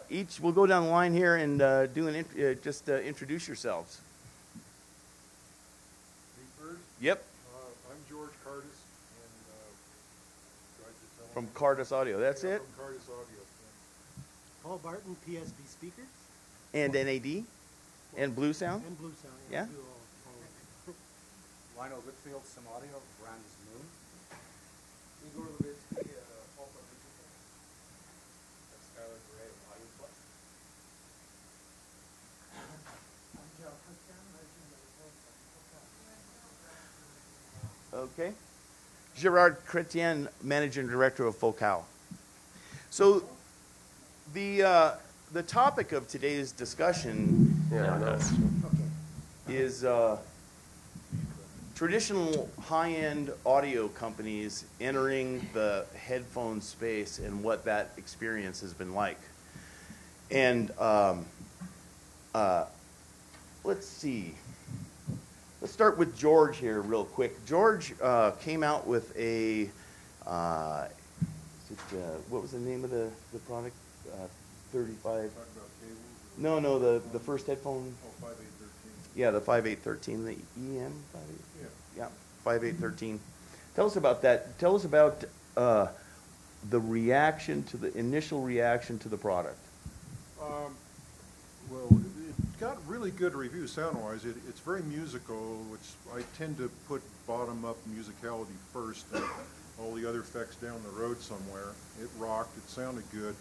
Each, we'll go down the line here and do an introduce yourselves. Me first? Yep. I'm George Cardis, and from Cardis Audio. That's it. From Cardis Audio. Paul Barton, PSB speakers. And NAD, and Blue Sound. And Blue Sound. Yeah. Do all Lionel Whitfield, some audio, brand is Moon. Igor, Levitsky, OPPO Digital. That's Skylar Gray, Audio Plus. I'm Joe Christian, Okay. Gerard Chrétien, Managing Director of Focal. So the topic of today's discussion is traditional high-end audio companies entering the headphone space and what that experience has been like. And let's see. Let's start with George here real quick. George came out with a, what was the name of the product? 35. No, the first headphone. Oh, 5813. Yeah, the 5813, the EM 58. Yeah. 5813. Tell us about that. Tell us about the reaction to the initial reaction to the product. Well, it got really good reviews sound-wise. It's very musical, which I tend to put bottom-up musicality first, and all the other effects down the road somewhere. It rocked. It sounded good.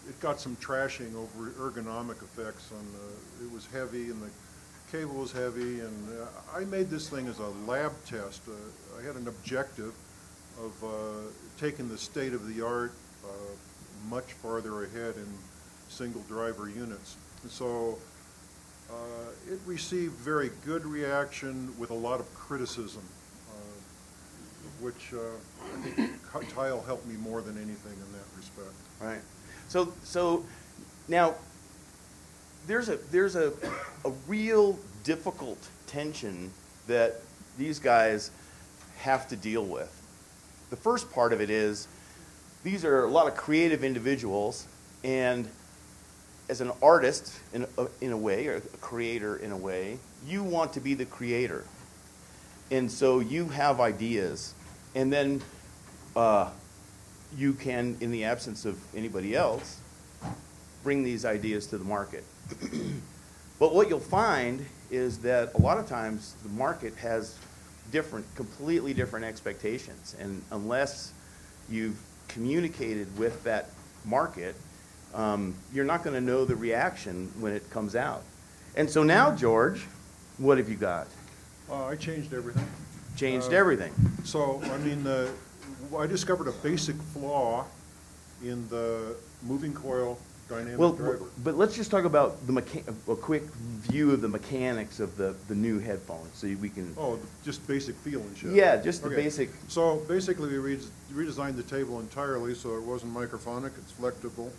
It got some trashing over ergonomic effects. It was heavy, and the cable was heavy, and I made this thing as a lab test. I had an objective of taking the state-of-the-art much farther ahead in single-driver units. And so it received very good reaction with a lot of criticism, which I think Tyll helped me more than anything in that respect. Right. So now there's a real difficult tension that these guys have to deal with. The first part of it is these are a lot of creative individuals, and as an artist in a way, or a creator in a way, you want to be the creator. And so you have ideas, and then you can, in the absence of anybody else, bring these ideas to the market. But what you'll find is that a lot of times the market has completely different expectations, and unless you've communicated with that market, you're not going to know the reaction when it comes out. And so now, George, what have you got? I changed everything. Changed everything. So, I mean, I discovered a basic flaw in the moving coil dynamic driver. But let's just talk about a quick view of the mechanics of the new headphones, so we can. Oh, just basic feel and shit. Yeah, just the Okay. basic. So basically, we redesigned the table entirely so it wasn't microphonic. It's flexible.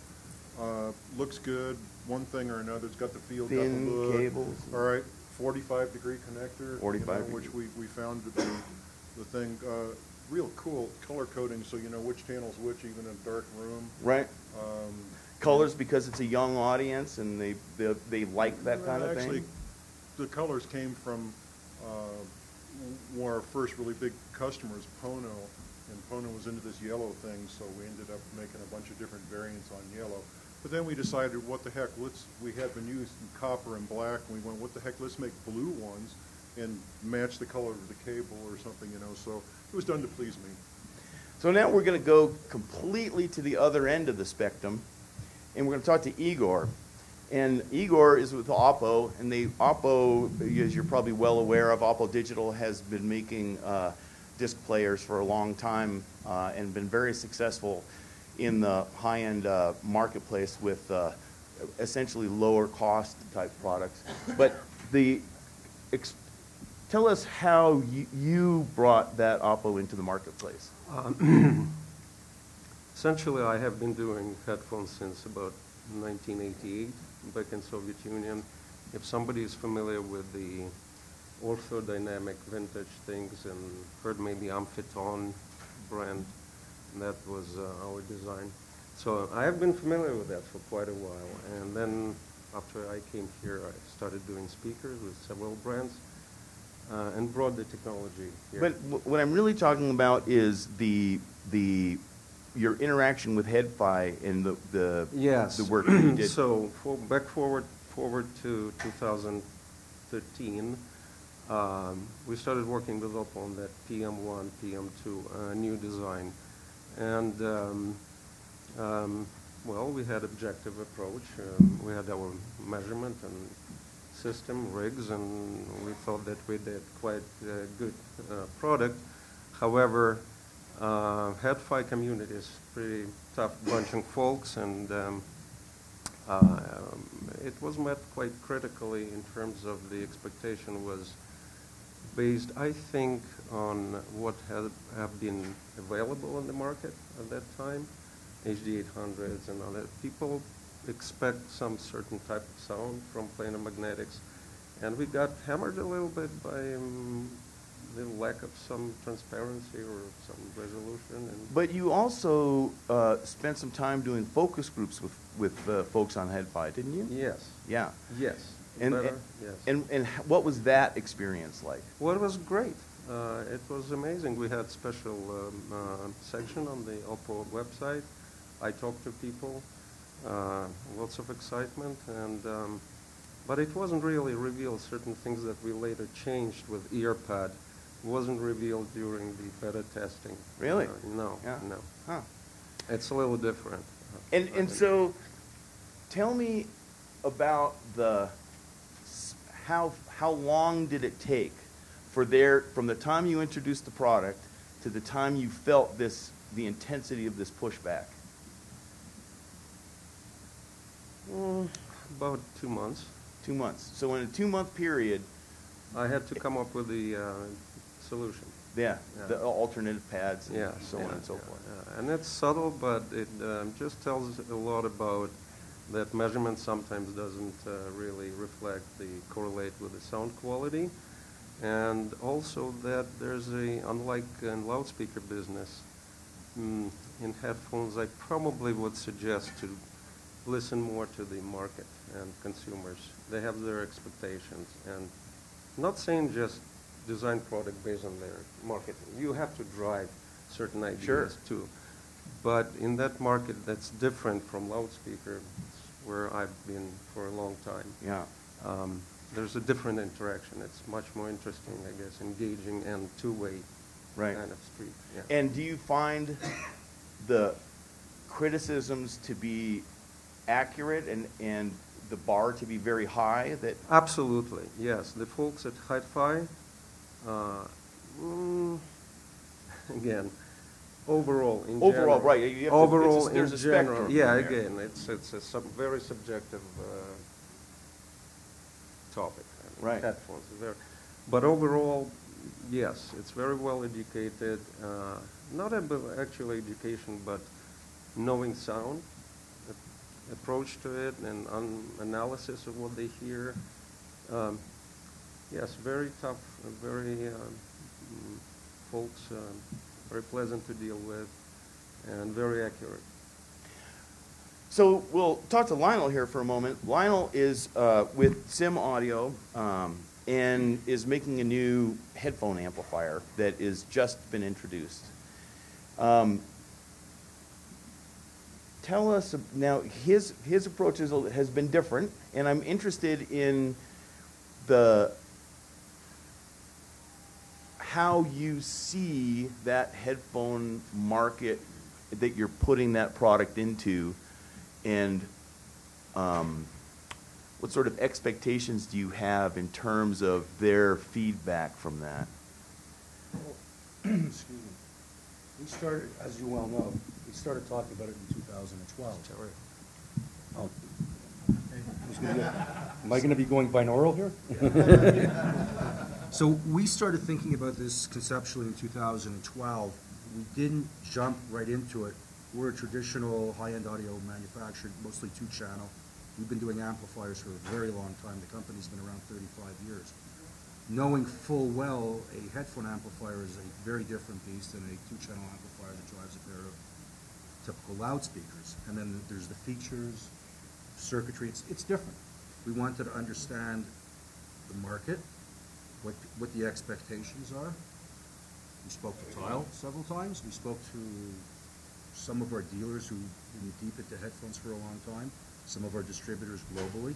Looks good. One thing or another. It's got the feel. Thin got the look. cables. All right. 45-degree connector. 45 which we found to be the thing. Real cool color coding, so you know which channel's which, even in a dark room. Right. Colors, because it's a young audience and they like that kind of Actually, thing. the colors came from one of our first really big customers, Pono, and Pono was into this yellow thing, so we ended up making a bunch of different variants on yellow. But then we decided, what the heck, we had been using copper and black, and we went, what the heck, let's make blue ones and match the color of the cable or something, you know, so it was done to please me. So now we're going to go completely to the other end of the spectrum, and we're going to talk to Igor. And Igor is with OPPO, and OPPO, as you're probably well aware of, OPPO Digital has been making disc players for a long time and been very successful in the high-end marketplace with essentially lower cost type products. But tell us how you brought that OPPO into the marketplace. Essentially, I have been doing headphones since about 1988 back in Soviet Union. If somebody is familiar with the orthodynamic vintage things and heard maybe Amphiton brand, that was our design. So I have been familiar with that for quite a while. And then after I came here, I started doing speakers with several brands and brought the technology here. But what I'm really talking about is your interaction with HeadFi and Yes. the work that you did. So forward to 2013, we started working with OPPO on that PM1, PM2 new design. And well, we had objective approach. We had our measurement and system rigs, and we thought that we did quite a good product. However, HeadFi community is pretty tough bunch of folks, and it was met quite critically in terms of the expectation was based, I think, on what have been available in the market at that time, HD800s and other. People expect some certain type of sound from planar magnetics, and we got hammered a little bit by the lack of some transparency or some resolution. And But you also spent some time doing focus groups with folks on HeadFi, didn't you? yes, Yeah. yes, And, better, yes. and what was that experience like? Well, it was great. It was amazing. We had special section on the OPPO website. I talked to people, lots of excitement, and but it wasn't really revealed. Certain things that we later changed with EarPad wasn't revealed during the beta testing. Really? No, Yeah. no. Huh. It's a little different. And so, tell me about how long did it take from the time you introduced the product to the time you felt the intensity of this pushback? About 2 months. 2 months. So in a 2-month period, I had to come up with the solution. yeah, Yeah. the alternative pads, and Yeah, so on yeah, and so yeah, forth. yeah. And it's subtle, but it just tells a lot about that measurement sometimes doesn't really correlate with the sound quality. And also that there's unlike in loudspeaker business, in headphones, I probably would suggest to listen more to the market and consumers. They have their expectations, and not saying just design product based on their marketing. You have to drive certain ideas Sure. too. But in that market, that's different from loudspeaker, where I've been for a long time. Yeah. There's a different interaction. It's much more interesting, I guess, engaging and two-way Right. kind of street. Yeah. And do you find the criticisms to be accurate and the bar to be very high? That Absolutely, yes. The folks at Hi-Fi, again, overall, in overall, general, right? You have to, overall, there's in a general, spectrum. yeah. there. Again, it's a very subjective topic. I mean, Right. Headphones, but overall, yes, it's very well educated. Not actual education, but knowing sound, approach to it, and analysis of what they hear. Yes, very tough, very folks, very pleasant to deal with, and very accurate. So we'll talk to Lionel here for a moment. Lionel is with Sim Audio and is making a new headphone amplifier that has just been introduced. Tell us now, his approach has been different, and I'm interested in how you see that headphone market that you're putting that product into, and what sort of expectations do you have in terms of their feedback from that? Excuse me. We started, as you well know, we started talking about it in 2012. Oh. Am I going to be going binaural here? So we started thinking about this conceptually in 2012. We didn't jump right into it. We're a traditional high-end audio manufacturer, mostly two-channel. We've been doing amplifiers for a very long time. The company's been around 35 years. Knowing full well a headphone amplifier is a very different beast than a two-channel amplifier that drives a pair of typical loudspeakers. And then there's the features, circuitry, it's different. We wanted to understand the market, what the expectations are. We spoke to Tyll several times. We spoke to some of our dealers who've been deep into headphones for a long time, some of our distributors globally.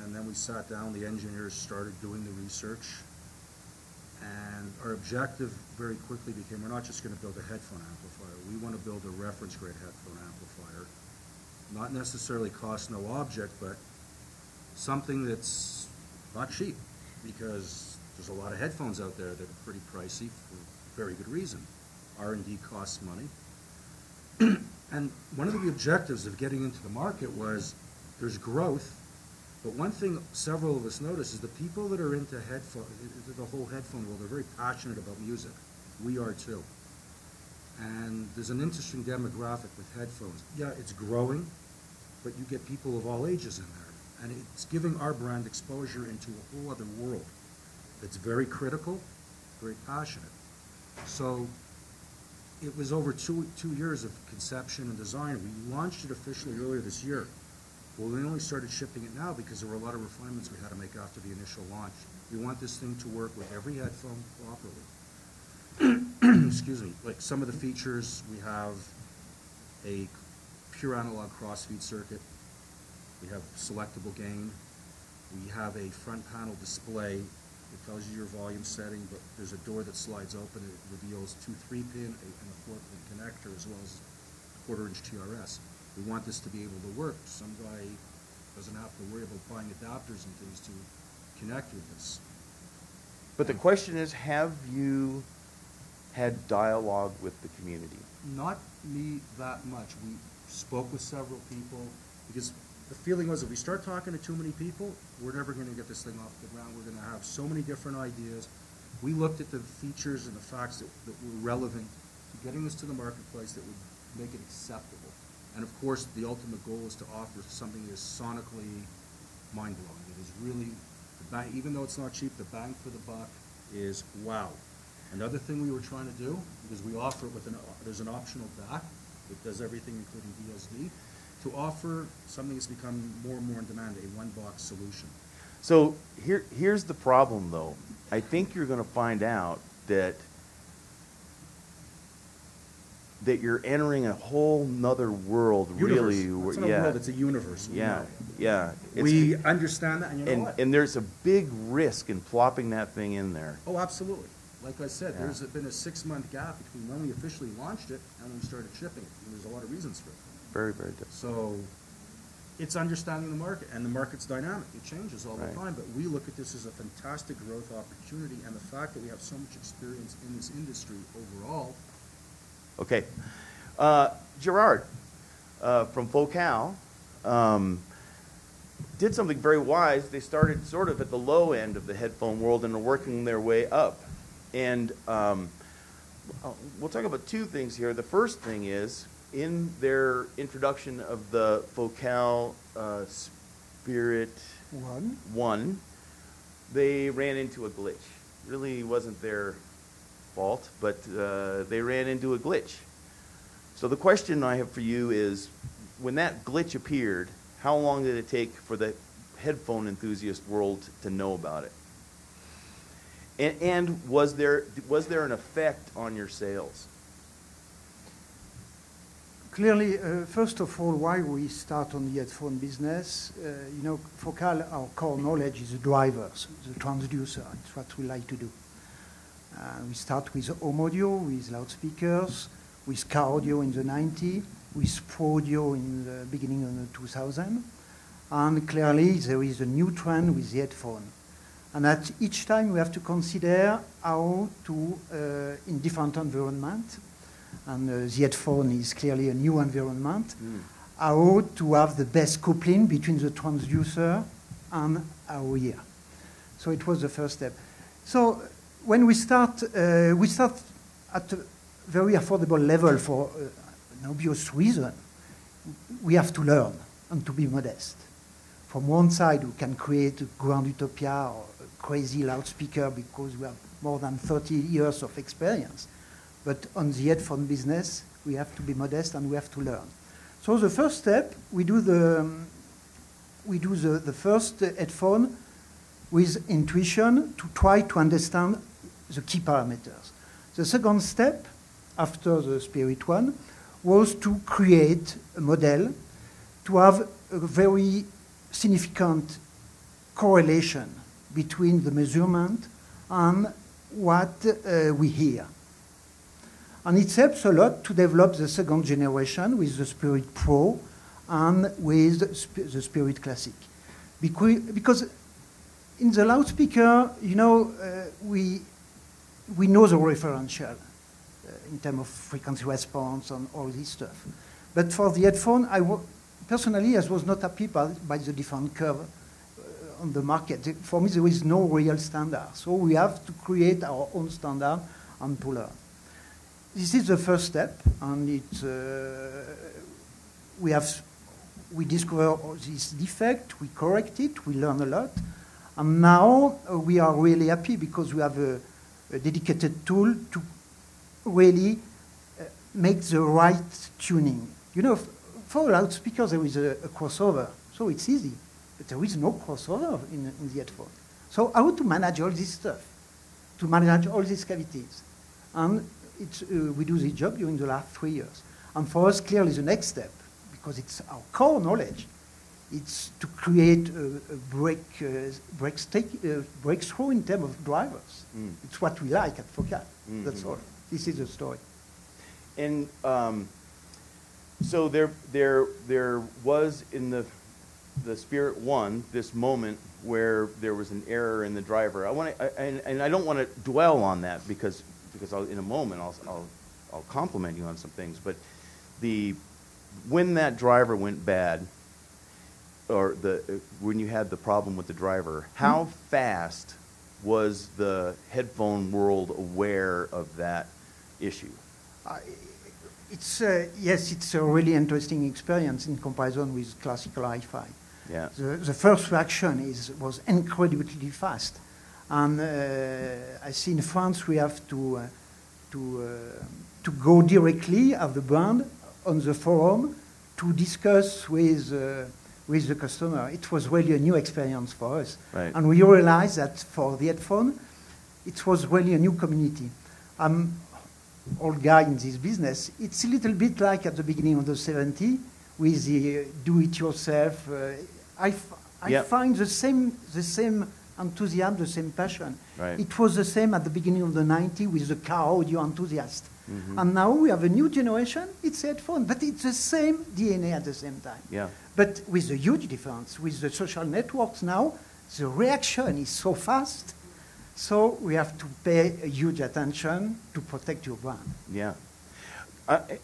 And then we sat down, the engineers started doing the research, and our objective very quickly became, we're not just going to build a headphone amplifier, we want to build a reference grade headphone amplifier. Not necessarily cost no object, but something that's not cheap, because there's a lot of headphones out there that are pretty pricey for very good reason. R&D costs money. And one of the objectives of getting into the market was there's growth, but one thing several of us noticed is the people that are into the whole headphone world are very passionate about music. We are too. And there's an interesting demographic with headphones. Yeah, it's growing, but you get people of all ages in there. And it's giving our brand exposure into a whole other world that's very critical, very passionate. So it was over two years of conception and design. We launched it officially earlier this year. Well, we only started shipping it now because there were a lot of refinements we had to make after the initial launch. We want this thing to work with every headphone properly. Excuse me. Like some of the features, we have a pure analog crossfeed circuit. We have selectable gain. We have a front panel display. It tells you your volume setting, but there's a door that slides open. It reveals 2 3-pin and a 4-pin connector, as well as a 1/4-inch TRS. We want this to be able to work. Some guy doesn't have to worry about buying adapters and things to connect with this. But the question is, have you had dialogue with the community? Not me that much. We spoke with several people, because the feeling was if we start talking to too many people, we're never going to get this thing off the ground. We're going to have so many different ideas. We looked at the features and the facts that were relevant to getting this to the marketplace that would make it acceptable. And of course, the ultimate goal is to offer something that is sonically mind-blowing. It is really, even though it's not cheap, the bang for the buck is wow. Another thing we were trying to do, because we offer it with there's an optional DAC that does everything including VSD, to offer something that's become more and more in demand, a one-box solution. So here's the problem, though. I think you're going to find out that you're entering a whole nother world, really. It's not a world, it's a universe. Yeah. We understand that, and you know what? And there's a big risk in plopping that thing in there. Oh, absolutely. Like I said, there's been a 6-month gap between when we officially launched it and when we started shipping it. And there's a lot of reasons for it. Very, very different. So it's understanding the market, and the market's dynamic. It changes all the time, but we look at this as a fantastic growth opportunity, and the fact that we have so much experience in this industry overall. Okay. Gerard from Focal did something very wise. They started sort of at the low end of the headphone world and are working their way up. And we'll talk about 2 things here. The first thing is, in their introduction of the Focal Spirit 1, they ran into a glitch. Really wasn't their fault, but they ran into a glitch. So the question I have for you is, when that glitch appeared, how long did it take for the headphone enthusiast world to know about it? And was there an effect on your sales? Clearly, first of all, why we start on the headphone business, Focal, our core knowledge is the drivers, the transducer. It's what we like to do. We start with home audio, with loudspeakers, with car audio in the 90s, with pro audio in the beginning of the 2000s. And clearly, there is a new trend with the headphone. And at each time, we have to consider how to, in different environments, and the headphone is clearly a new environment, how to have the best coupling between the transducer and our ear. So it was the first step. So when we start at a very affordable level for an obvious reason. We have to learn and to be modest. From one side, we can create a grand utopia or a crazy loudspeaker because we have more than 30 years of experience. But on the headphone business, We have to be modest and we have to learn. So the first step, we do the first headphone with intuition to try to understand the key parameters. The second step, after the Spirit one, was to create a model to have a very significant correlation between the measurement and what we hear. And it helps a lot to develop the second generation with the Spirit Pro and with the Spirit Classic. Because in the loudspeaker, you know, we know the referential in terms of frequency response and all this stuff. But for the headphone, personally, I was not happy by the different curve on the market. For me, there is no real standard. So we have to create our own standard and to learn. This is the first step, and we discover this defect, we correct it, we learn a lot, and now we are really happy because we have a dedicated tool to really make the right tuning. You know, for loudspeakers there is a crossover, so it's easy, but there is no crossover in the headphone. So how to manage all this stuff, to manage all these cavities? And we do this job during the last 3 years. And for us, clearly the next step, because it's our core knowledge, it's to create a breakthrough in terms of drivers. It's what we like at Focal. That's all. This is the story. And so there was in the Spirit One this moment where there was an error in the driver. And I don't want to dwell on that because in a moment I'll compliment you on some things. But when that driver went bad, or when you had the problem with the driver, how fast was the headphone world aware of that issue? Yes, it's a really interesting experience in comparison with classical hi-fi. Yeah. The first reaction was incredibly fast. And I see in France we have to go directly at the brand on the forum to discuss with the customer. It was really a new experience for us. Right. And we realized that for the headphone, it was really a new community. I'm old guy in this business. It's a little bit like at the beginning of the 70s with the do-it-yourself. I find the same enthusiasm, the same passion. Right. It was the same at the beginning of the 90s with the car audio enthusiast. And now we have a new generation, it's headphone, but it's the same DNA at the same time. Yeah. But with a huge difference, with the social networks now, the reaction is so fast, so we have to pay a huge attention to protect your brand. Yeah.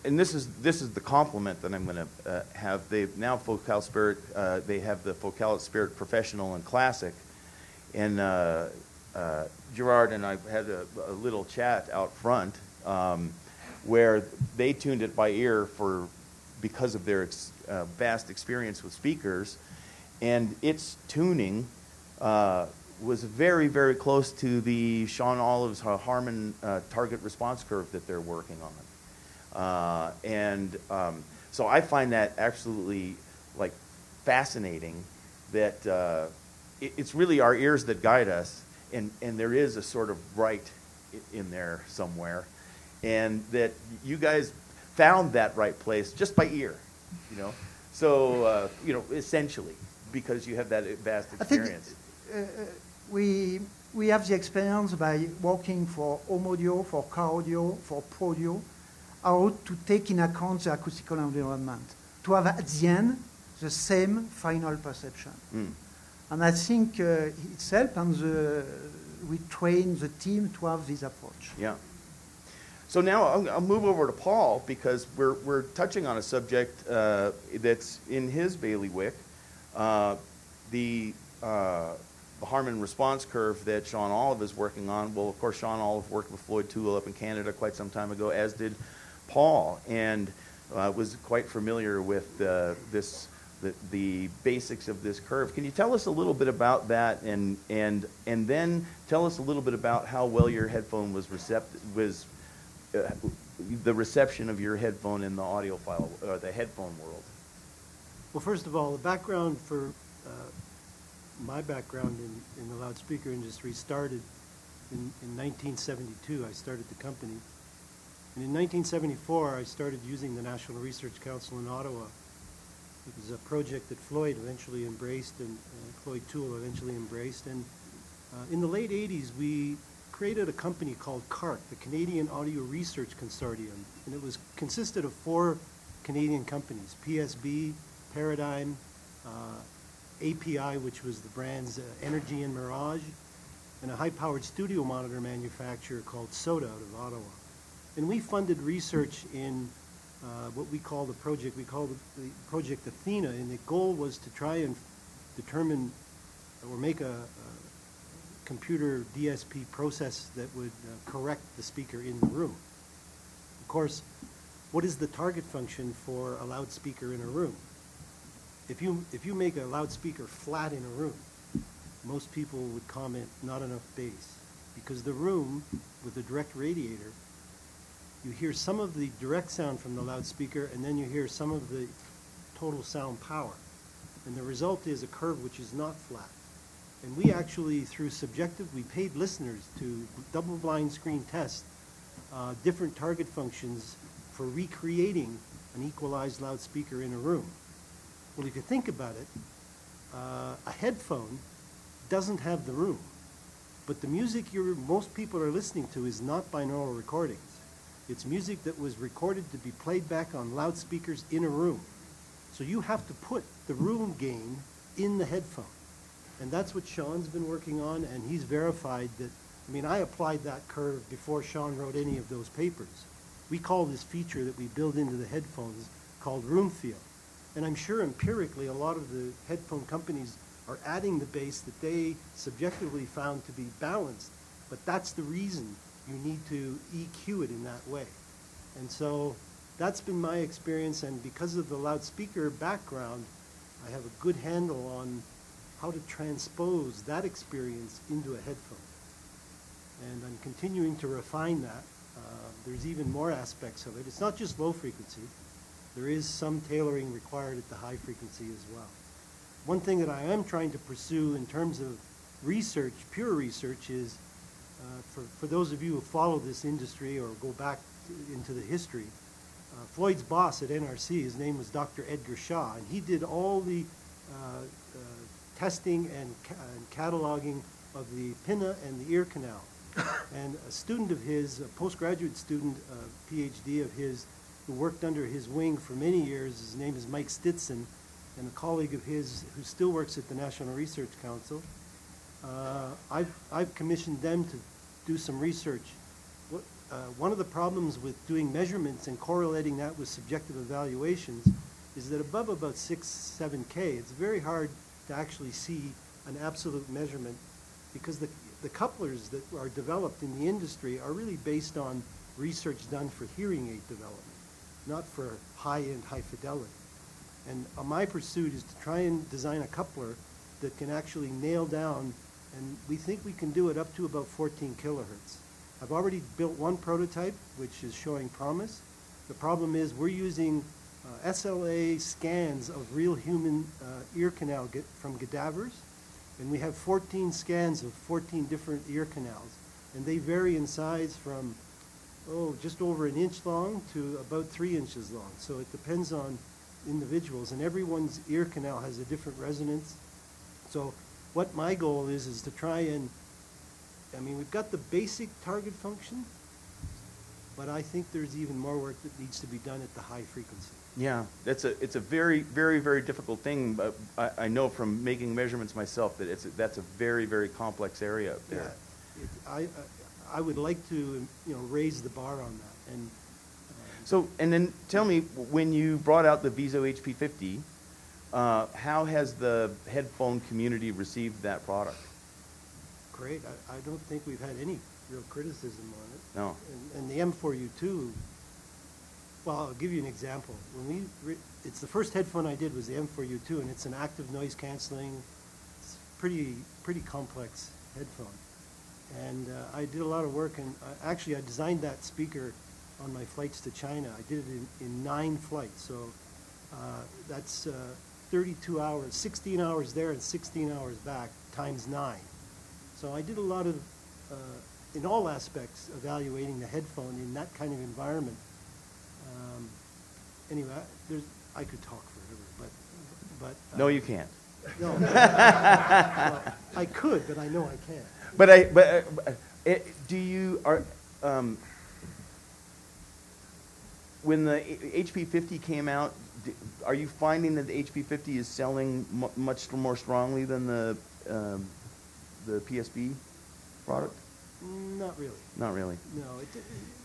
And this is the compliment that I'm going to have. They've now Focal Spirit. They have the Focal Spirit Professional and Classic, and Gerard and I had a little chat out front where they tuned it by ear because of their vast experience with speakers, and its tuning was very, very close to the Sean Olive's Harman target response curve that they're working on. So I find that absolutely fascinating that it's really our ears that guide us, and there is a sort of right in there somewhere, and that you guys found that right place just by ear, So essentially, because you have that vast experience. I think we have the experience by working for home audio, for car audio, for pro audio, how to take in account the acoustical environment, to have at the end the same final perception. And I think it's helped, and we train the team to have this approach. Yeah. So now I'll move over to Paul, because we're touching on a subject that's in his bailiwick, the Harman response curve that Sean Olive is working on. Well, of course, Sean Olive worked with Floyd Toole up in Canada quite some time ago, as did Paul, and was quite familiar with the basics of this curve. Can you tell us a little bit about that, and then tell us a little bit about how well your headphone was the reception of your headphone in the audiophile, or the headphone world? Well, first of all, the background for my background in the loudspeaker industry started in 1972. I started the company. And in 1974, I started using the National Research Council in Ottawa. It was a project that Floyd eventually embraced, and Floyd Tyll eventually embraced. And in the late 80s, we created a company called CARC, the Canadian Audio Research Consortium. And it was consisted of 4 Canadian companies: PSB, Paradigm, API, which was the brands Energy and Mirage, and a high-powered studio monitor manufacturer called Tsunoda out of Ottawa. And we funded research in what we call the project, the Project Athena, and the goal was to try and determine or make a computer DSP process that would correct the speaker in the room. Of course, what is the target function for a loudspeaker in a room? If you make a loudspeaker flat in a room, most people would comment, not enough bass. Because the room, with a direct radiator, you hear some of the direct sound from the loudspeaker, and then you hear some of the total sound power. And the result is a curve which is not flat. And we actually, through subjective, we paid listeners to double-blind screen test different target functions for recreating an equalized loudspeaker in a room. Well, if you think about it, a headphone doesn't have the room. But the music most people are listening to is not binaural recordings. It's music that was recorded to be played back on loudspeakers in a room. So you have to put the room gain in the headphone. And that's what Sean's been working on, and he's verified that. I mean, I applied that curve before Sean wrote any of those papers. We call this feature that we build into the headphones called room feel. And I'm sure empirically a lot of the headphone companies are adding the bass that they subjectively found to be balanced, but that's the reason you need to EQ it in that way. And so that's been my experience, and because of the loudspeaker background, I have a good handle on how to transpose that experience into a headphone. And I'm continuing to refine that. There's even more aspects of it. It's not just low frequency. There is some tailoring required at the high frequency as well. One thing that I am trying to pursue in terms of research, pure research, is for those of you who follow this industry or go back into the history, Floyd's boss at NRC, his name was Dr. Edgar Shaw, and he did all the testing and cataloging of the pinna and the ear canal. And a student of his, a postgraduate student, PhD of his, who worked under his wing for many years, his name is Mike Stitzen, and a colleague of his who still works at the National Research Council. I've commissioned them to do some research. One of the problems with doing measurements and correlating that with subjective evaluations is that above about 6-7K, it's very hard to actually see an absolute measurement, because the couplers that are developed in the industry are really based on research done for hearing aid development, not for high-end, high fidelity. And my pursuit is to try and design a coupler that can actually nail down, and we think we can do it up to about 14 kilohertz. I've already built one prototype, which is showing promise. The problem is we're using SLA scans of real human ear canal from cadavers, and we have 14 scans of 14 different ear canals, and they vary in size from just over an inch long to about 3 inches long. So it depends on individuals, and everyone's ear canal has a different resonance. So what my goal is to try and, I mean, we've got the basic target function, but I think there's even more work that needs to be done at the high frequency. Yeah, it's a very, very, very difficult thing, but I know from making measurements myself that that's a very, very complex area up there. Yeah, I would like to, raise the bar on that. And so, and then tell me, when you brought out the Viso HP50, how has the headphone community received that product? Great. I don't think we've had any real criticism on it. No. And the M4U2, well, I'll give you an example. It's the first headphone I did was the M4U2, and it's an active noise canceling, it's pretty complex headphone. And I did a lot of work, and actually I designed that speaker on my flights to China. I did it in 9 flights, so that's 32 hours, 16 hours there and 16 hours back, times 9. So I did a lot of, in all aspects, evaluating the headphone in that kind of environment. Anyway, I could talk forever, but No, you can't. no, well, I could, but I know I can't. But do you when the HP50 came out, are you finding that the HP50 is selling much more strongly than the PSB product? Not really. Not really. No,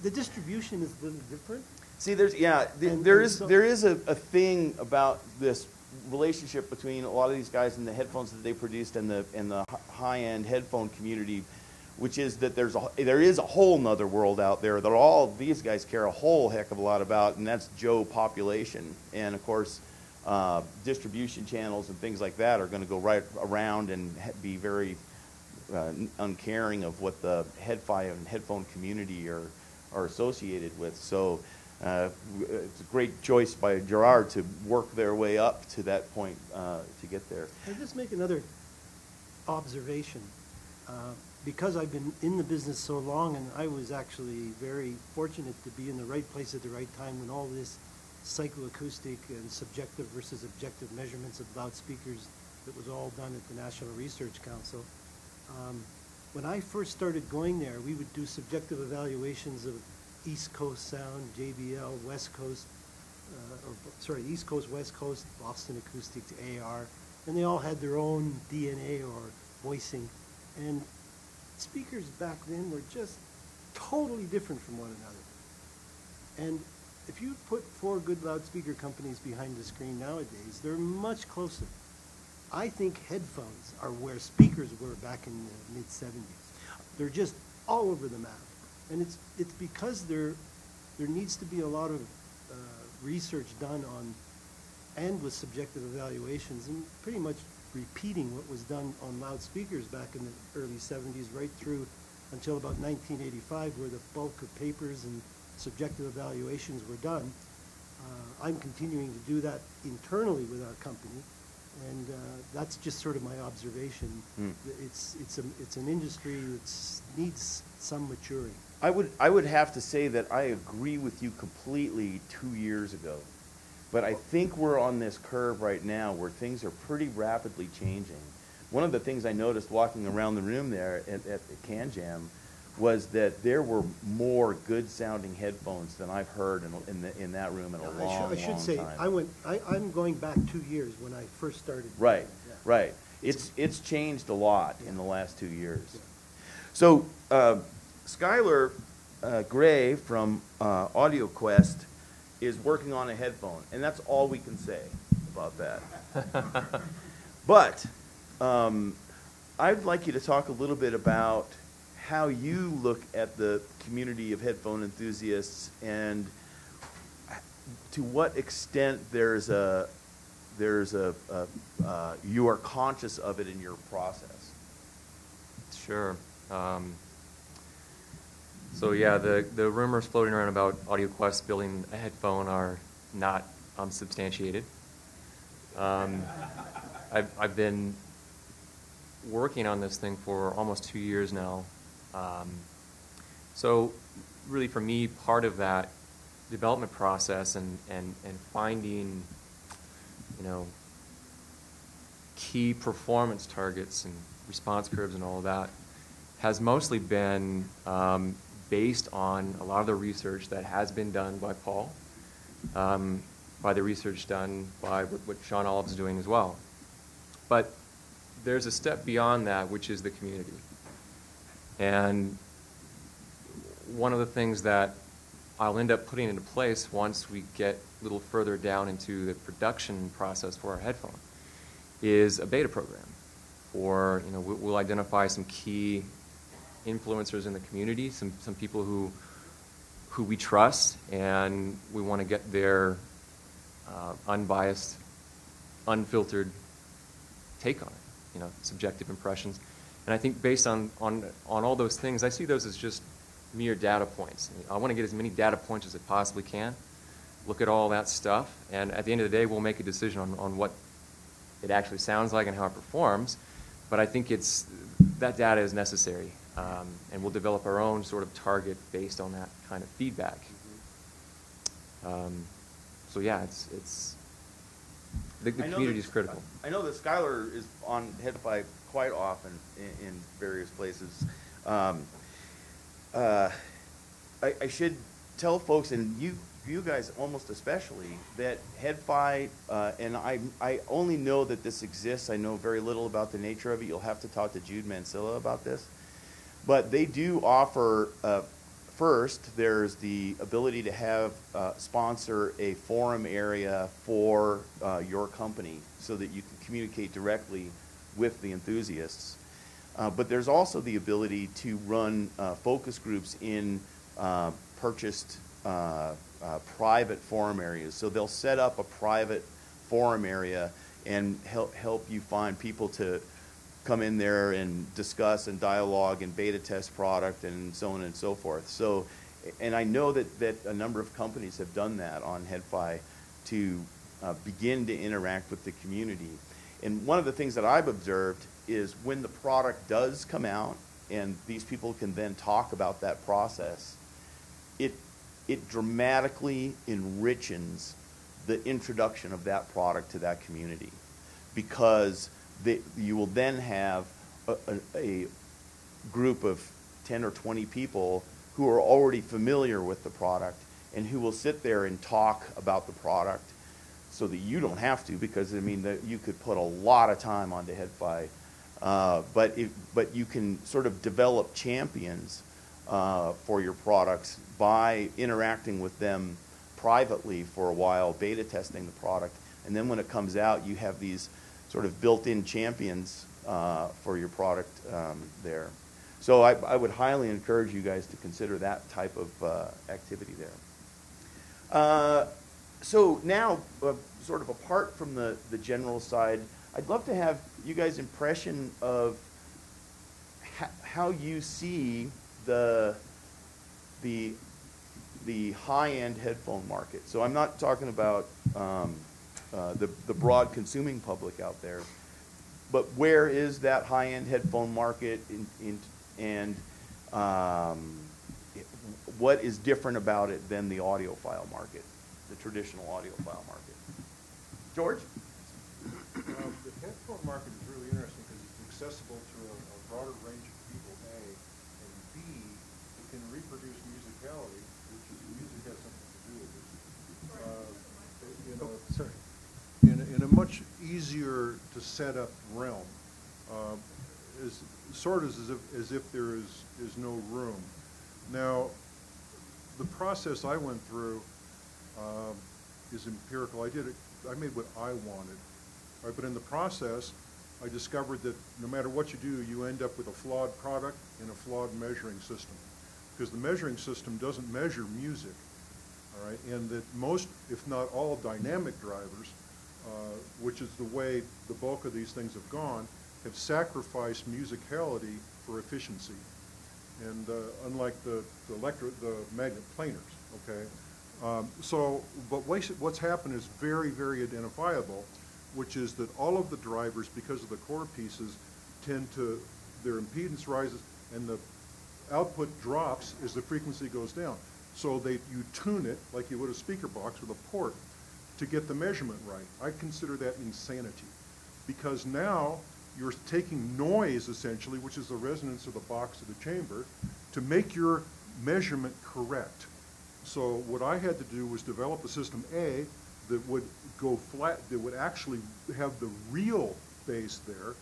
the distribution is a little different. See, there is a thing about this relationship between a lot of these guys and the headphones that they produced and the high-end headphone community, which is that there is a whole nother world out there that all these guys care a whole heck of a lot about, and that's Joe population. And of course, distribution channels and things like that are going to go right around and be very uncaring of what the headphone community are associated with. So it's a great choice by Gerard to work their way up to that point to get there. I'll just make another observation. Because I've been in the business so long, and I was actually very fortunate to be in the right place at the right time when all this psychoacoustic and subjective versus objective measurements of loudspeakers that was all done at the National Research Council. When I first started going there, we would do subjective evaluations of East Coast sound, JBL, West Coast, East Coast, West Coast, Boston Acoustics, AR, and they all had their own DNA or voicing. And speakers back then were just totally different from one another. And if you put 4 good loudspeaker companies behind the screen nowadays, they're much closer. I think headphones are where speakers were back in the mid-70s. They're just all over the map. And it's because there needs to be a lot of research done on, and with subjective evaluations, and pretty much repeating what was done on loudspeakers back in the early 70s right through until about 1985, where the bulk of papers and subjective evaluations were done. I'm continuing to do that internally with our company, and that's just sort of my observation. It's an industry that needs some maturing. I would have to say that I agree with you completely 2 years ago. But I think we're on this curve right now where things are pretty rapidly changing. One of the things I noticed walking around the room there at the Can Jam was that there were more good-sounding headphones than I've heard in that room in a long, I should say, time. I'm going back 2 years when I first started. Right, yeah. right. It's changed a lot in the last 2 years. Yeah. So Skylar Gray from AudioQuest is working on a headphone, and that's all we can say about that. But I'd like you to talk a little bit about how you look at the community of headphone enthusiasts and to what extent you are conscious of it in your process. Sure. So yeah, the rumors floating around about AudioQuest building a headphone are not unsubstantiated. I've been working on this thing for almost 2 years now. So really for me, part of that development process and finding, key performance targets and response curves and all of that has mostly been based on a lot of the research that has been done by Paul, by the research done by what Sean Olive's doing as well. But there's a step beyond that, which is the community. And one of the things that I'll end up putting into place once we get a little further down into the production process for our headphone is a beta program. Or, we'll identify some key influencers in the community, some people who we trust, and we want to get their unbiased, unfiltered take on it, subjective impressions. And I think based on all those things, I see those as just mere data points. I want to get as many data points as I possibly can, look at all that stuff, and at the end of the day, we'll make a decision on what it actually sounds like and how it performs. But I think that data is necessary, and we'll develop our own sort of target based on that kind of feedback. So yeah, the community is critical. I know that Skylar is on HeadFi quite often in various places. I should tell folks, and you guys almost especially, that HeadFi, and I only know that this exists. I know very little about the nature of it. You'll have to talk to Jude Mansilla about this. But they do offer, first, there's the ability to have sponsor a forum area for your company so that you can communicate directly with the enthusiasts. But there's also the ability to run focus groups in purchased private forum areas. So they'll set up a private forum area and help you find people to come in there and discuss and dialogue and beta test product and so on and so forth. So, and I know that a number of companies have done that on HeadFi to begin to interact with the community. And one of the things that I've observed is when the product does come out and these people can then talk about that process, it dramatically enriches the introduction of that product to that community, because you will then have a group of 10 or 20 people who are already familiar with the product and who will sit there and talk about the product so that you don't have to, because I mean you could put a lot of time onto HeadFi, but you can sort of develop champions for your products by interacting with them privately for a while, beta testing the product, and then when it comes out, you have these sort of built-in champions for your product there. So I would highly encourage you guys to consider that type of activity there. So now, sort of apart from the general side, I'd love to have you guys' impression of how you see the high-end headphone market. So I'm not talking about the broad consuming public out there, but where is that high-end headphone market and what is different about it than the audiophile market, the traditional audiophile market? George? The headphone market is really interesting because it's accessible to a broader range of people, A, and B, it can reproduce musicality, which is music has something to do with it. In a much easier to set up realm, sort of as if there is no room. Now, the process I went through is empirical. I made what I wanted, right? But in the process, I discovered that no matter what you do, you end up with a flawed product and a flawed measuring system, because the measuring system doesn't measure music, all right? And that most, if not all, dynamic drivers, which is the way the bulk of these things have gone, have sacrificed musicality for efficiency. And unlike the magnet planers, okay? But what's happened is very, very identifiable, which is that all of the drivers, because of the core pieces, their impedance rises and the output drops as the frequency goes down. So you tune it like you would a speaker box with a port to get the measurement right. I consider that insanity, because now you're taking noise, essentially, which is the resonance of the box of the chamber, to make your measurement correct. So what I had to do was develop a system A that would go flat, that would actually have the real bass there,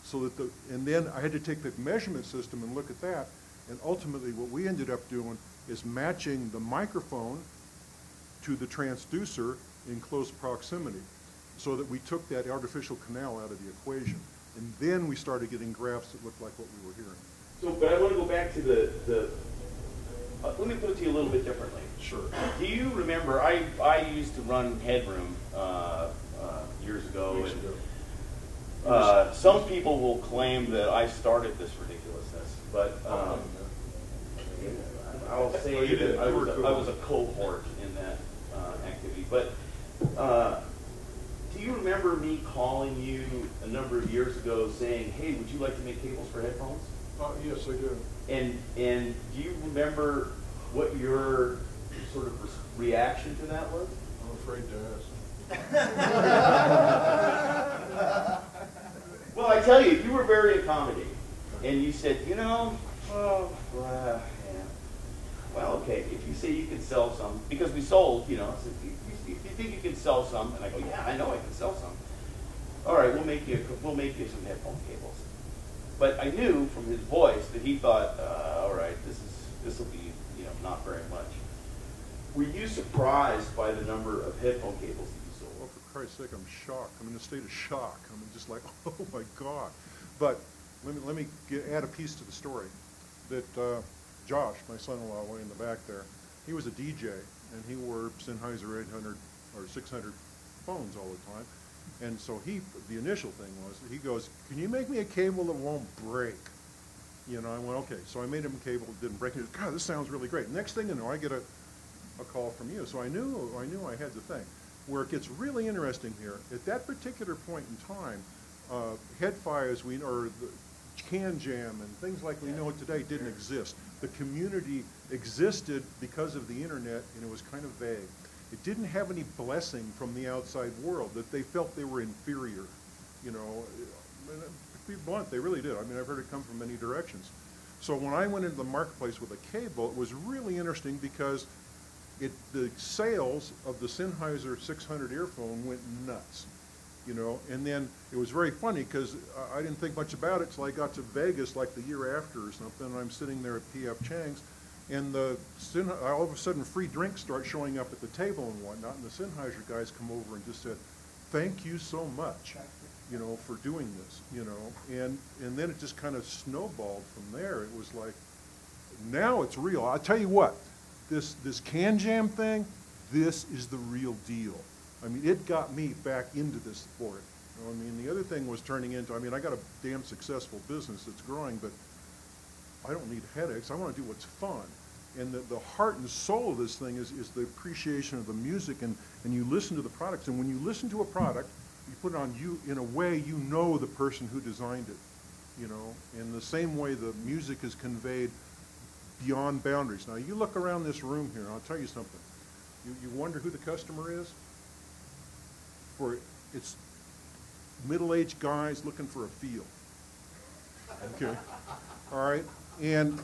so that and then I had to take the measurement system and look at that, and ultimately what we ended up doing is matching the microphone to the transducer in close proximity, so that we took that artificial canal out of the equation. And then we started getting graphs that looked like what we were hearing. So, but I want to go back to let me put it to you a little bit differently. Sure. Do you remember, I used to run Headroom years ago. And, some people will claim that I started this ridiculousness, but I'll say Oh, you did. that I You were was, cool. I was a cohort in that activity. But do you remember me calling you a number of years ago saying, hey, would you like to make cables for headphones? Yes, I do. And do you remember what your sort of reaction to that was? I'm afraid to ask. Well, I tell you, you were very accommodating. And you said, you know, yeah. Well, okay, if you say you can sell some, because we sold, you know, so if you think you can sell some, and I go, yeah, I know I can sell some. All right, we'll make you some headphone cables. But I knew from his voice that he thought, all right, this will be, you know, not very much. Were you surprised by the number of headphone cables that you sold? Well, for Christ's sake, I'm shocked. I'm in a state of shock. I'm just like, oh my God. But let me add a piece to the story. That Josh, my son-in-law, way in the back there, he was a DJ, and he wore Sennheiser 800 or 600 phones all the time. And so the initial thing was, he goes, can you make me a cable that won't break? You know, I went, okay. So I made him a cable that didn't break. He goes, God, this sounds really great. Next thing you know, I get a call from you. So I knew I had the thing. Where it gets really interesting here, at that particular point in time, Headfi, as we know, or the Can Jam and things like we know it today didn't exist. The community existed because of the internet, and it was kind of vague. It didn't have any blessing from the outside world, that they felt they were inferior. You know, to be blunt, they really did. I mean, I've heard it come from many directions. So when I went into the marketplace with a cable, it was really interesting because the sales of the Sennheiser 600 earphone went nuts. You know, and then it was very funny because I didn't think much about it till I got to Vegas like the year after or something, and I'm sitting there at P.F. Chang's, and all of a sudden free drinks start showing up at the table and whatnot, and the Sennheiser guys come over and just said, thank you so much, you know, for doing this, you know, and then it just kind of snowballed from there. It was like, now it's real. I'll tell you what, this Can Jam thing, this is the real deal. I mean, it got me back into this sport. You know, I mean, the other thing was turning into, I mean, I got a damn successful business that's growing, but I don't need headaches. I want to do what's fun. And the heart and soul of this thing is the appreciation of the music, and you listen to the products. And when you listen to a product, you put it on you in a way you know the person who designed it, you know, in the same way the music is conveyed beyond boundaries. Now, you look around this room here, and I'll tell you something. You wonder who the customer is? It's middle-aged guys looking for a feel. Okay, all right, and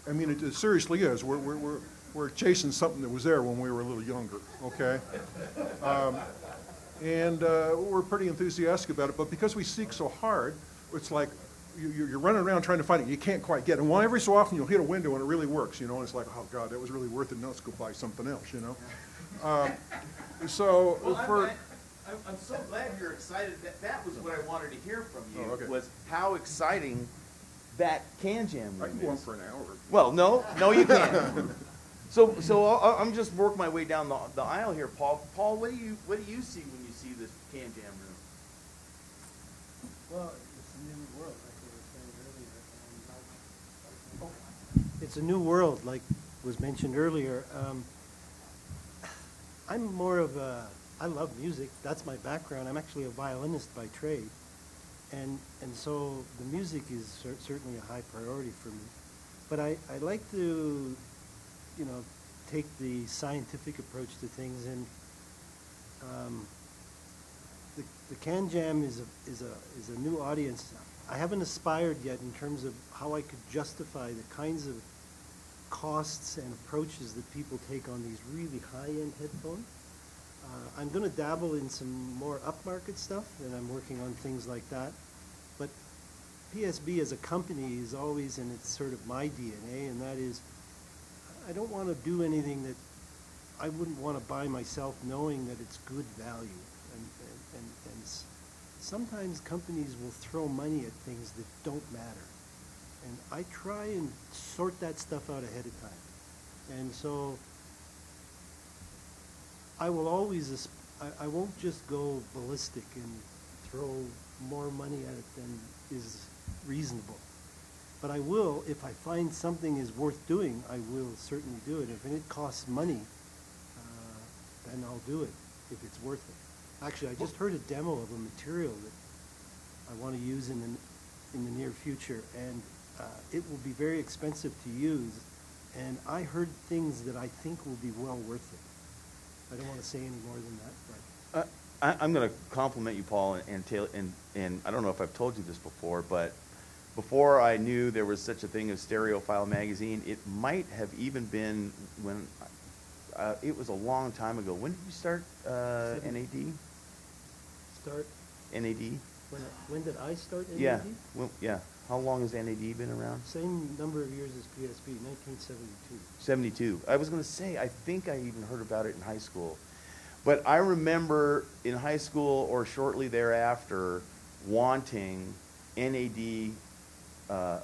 I mean it seriously is. We're chasing something that was there when we were a little younger. Okay, and we're pretty enthusiastic about it. But because we seek so hard, it's like you're running around trying to find it. You can't quite get it. And every so often you'll hit a window and it really works. You know, and it's like, oh God, that was really worth it. Now let's go buy something else. You know, I'm so glad you're excited. That was what I wanted to hear from you, Oh, okay. was how exciting that Can Jam room I can go on is. for an hour. Well, no, you can't. So I'm just work my way down the aisle here, Paul. Paul, what do you see when you see this Can Jam room? Well, it's a new world, like we were saying earlier. It's a new world, like was mentioned earlier. I'm more of I love music. That's my background. I'm actually a violinist by trade. And so the music is certainly a high priority for me. But I like to, you know, take the scientific approach to things. And the Can Jam is a new audience. I haven't aspired yet in terms of how I could justify the kinds of costs and approaches that people take on these really high-end headphones. I'm going to dabble in some more upmarket stuff, and I'm working on things like that. But PSB as a company is always, and it's sort of my DNA, and that is, I don't want to do anything that I wouldn't want to buy myself, knowing that it's good value. And sometimes companies will throw money at things that don't matter. And I try and sort that stuff out ahead of time. And so I will always, I won't just go ballistic and throw more money at it than is reasonable. But I will, if I find something is worth doing, I will certainly do it. If it costs money, then I'll do it, if it's worth it. Actually, I just heard a demo of a material that I want to use in the near future, and it will be very expensive to use, and I heard things that I think will be well worth it. I don't want to say any more than that, but. I'm going to compliment you, Paul, and Taylor, and I don't know if I've told you this before, but before I knew there was such a thing as Stereophile magazine, it might have even been when, it was a long time ago. When did you start NAD? Start? NAD? When did I start NAD? Yeah. Well, yeah. How long has NAD been around? Same number of years as PSB, 1972. 72. I was going to say, I think I even heard about it in high school. But I remember in high school or shortly thereafter wanting NAD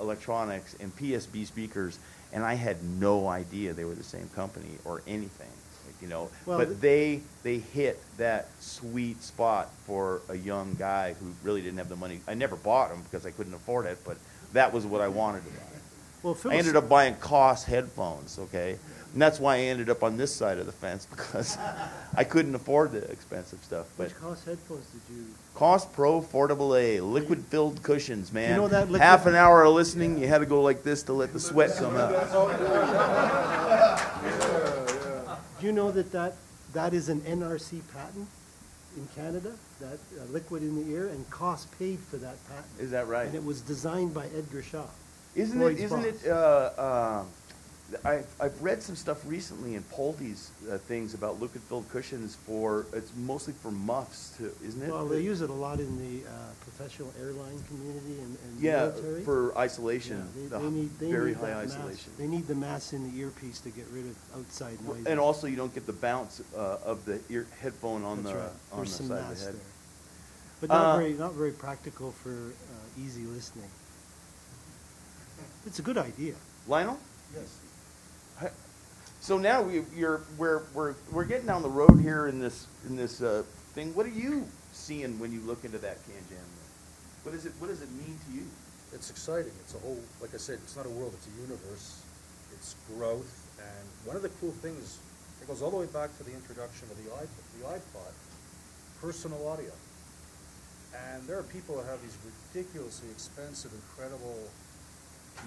electronics and PSB speakers, and I had no idea they were the same company or anything, like, you know. Well, but they hit that sweet spot for a young guy who really didn't have the money. I never bought them because I couldn't afford it, but that was what I wanted to buy. Well, I ended up buying Koss headphones, okay? And that's why I ended up on this side of the fence, because I couldn't afford the expensive stuff. But which Koss headphones did you? Koss Pro 4AA, liquid-filled cushions, man. You know that liquid? Half an hour of listening, you had to go like this to let the sweat come out. Do you know that is an NRC patent in Canada? That liquid in the ear, and Koss paid for that patent. Is that right? And it was designed by Edgar Shaw. Isn't Floyd's it, boss. I've read some stuff recently in Poldy's things about liquid-filled cushions it's mostly for muffs too, isn't it? Well, they use it a lot in the professional airline community and yeah, military. for isolation, Yeah, they need very that high mass. isolation. They need the mass in the earpiece to get rid of outside noise. And also you don't get the bounce of the headphone on That's the right. on There's the some side of mass the head. there. But not very practical for easy listening. It's a good idea. Lionel? Yes. So now we're getting down the road here in this thing. What are you seeing when you look into that can jam? What does it mean to you? It's exciting. It's a whole, like I said, it's not a world, it's a universe. It's growth, and one of the cool things, it goes all the way back to the introduction of the iPod, personal audio. And there are people that have these ridiculously expensive, incredible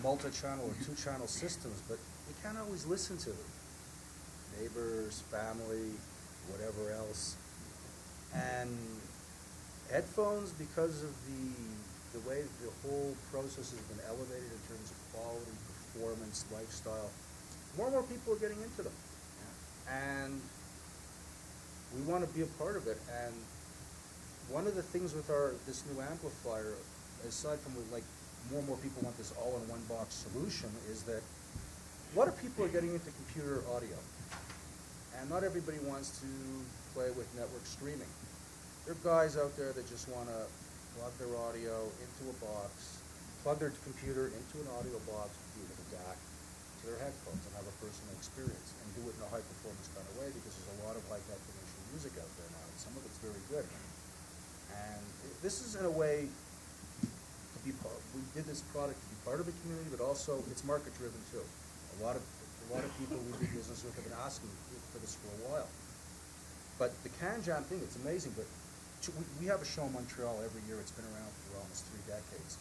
multi-channel or two-channel systems, but you can't always listen to them. Neighbors, family, whatever else. And headphones, because of the way the whole process has been elevated in terms of quality, performance, lifestyle, more and more people are getting into them. And we want to be a part of it. And one of the things with this new amplifier, aside from like more and more people want this all-in-one box solution, is that a lot of people are getting into computer audio. And not everybody wants to play with network streaming. There are guys out there that just want to plug their audio into a box, plug their computer into an audio box, with a DAC, to their headphones and have a personal experience, and do it in a high-performance kind of way, because there's a lot of high-definition music out there now, and some of it's very good. And this is, in a way, we did this product to be part of the community, but also it's market-driven too. A lot of people we do business with have been asking for this for a while. But the Can Jam thing, it's amazing, but we have a show in Montreal every year. It's been around for almost 3 decades.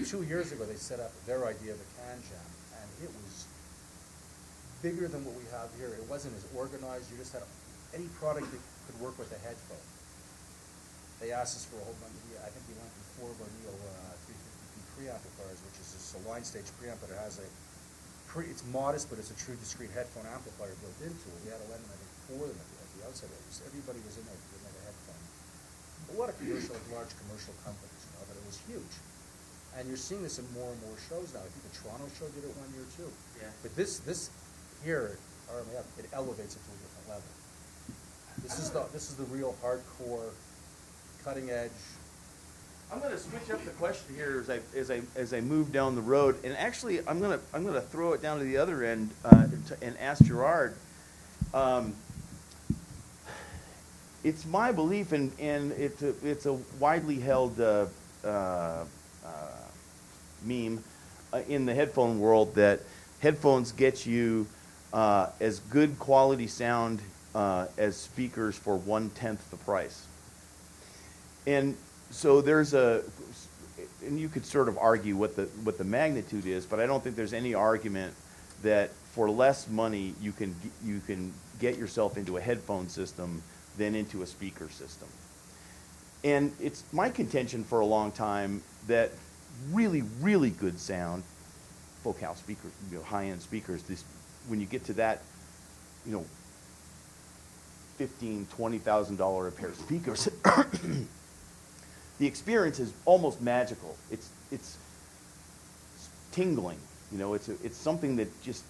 2 years ago, they set up their idea of a Can Jam, and it was bigger than what we have here. It wasn't as organized. You just had any product that could work with a headphone. They asked us for a whole bunch. I think we went with 4 of our Neo 350p preamplifiers, which is just a line stage preamp, but it has it's modest, but it's a true discrete headphone amplifier built into it. We had 11, I think 4 of them at the outset. Everybody was in there to make a headphone. A lot of large commercial companies, but it was huge. And you're seeing this in more and more shows now. I think the Toronto show did it 1 year too. Yeah. But this here, RMAF, it elevates it to a different level. This is the real hardcore, cutting edge. I'm going to switch up the question here as I move down the road, and actually I'm going to throw it down to the other end and ask Gerard. It's my belief, and it's a widely held meme, in the headphone world that headphones get you as good quality sound as speakers for 1/10 the price. And so there's and you could sort of argue what the magnitude is, but I don't think there's any argument that for less money you can get yourself into a headphone system than into a speaker system. And it's my contention for a long time that really, really good sound, focal speakers, high-end speakers, when you get to that, $15,000, $20,000 a pair of speakers, the experience is almost magical. It's tingling, it's something that just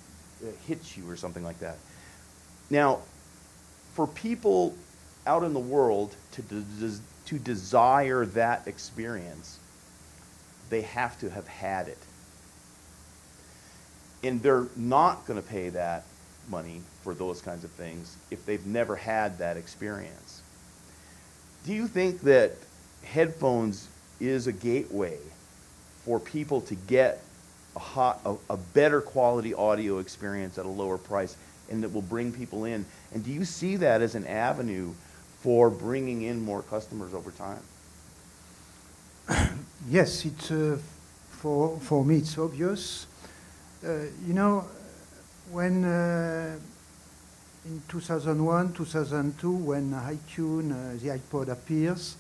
hits you or something like that. Now, for people out in the world to desire that experience, they have to have had it. And they're not going to pay that money for those kinds of things if they've never had that experience. Do you think that headphones is a gateway for people to get a better quality audio experience at a lower price, and that will bring people in? And do you see that as an avenue for bringing in more customers over time? Yes, it's for me it's obvious. When in 2001, 2002, when iTunes, the iPod appears,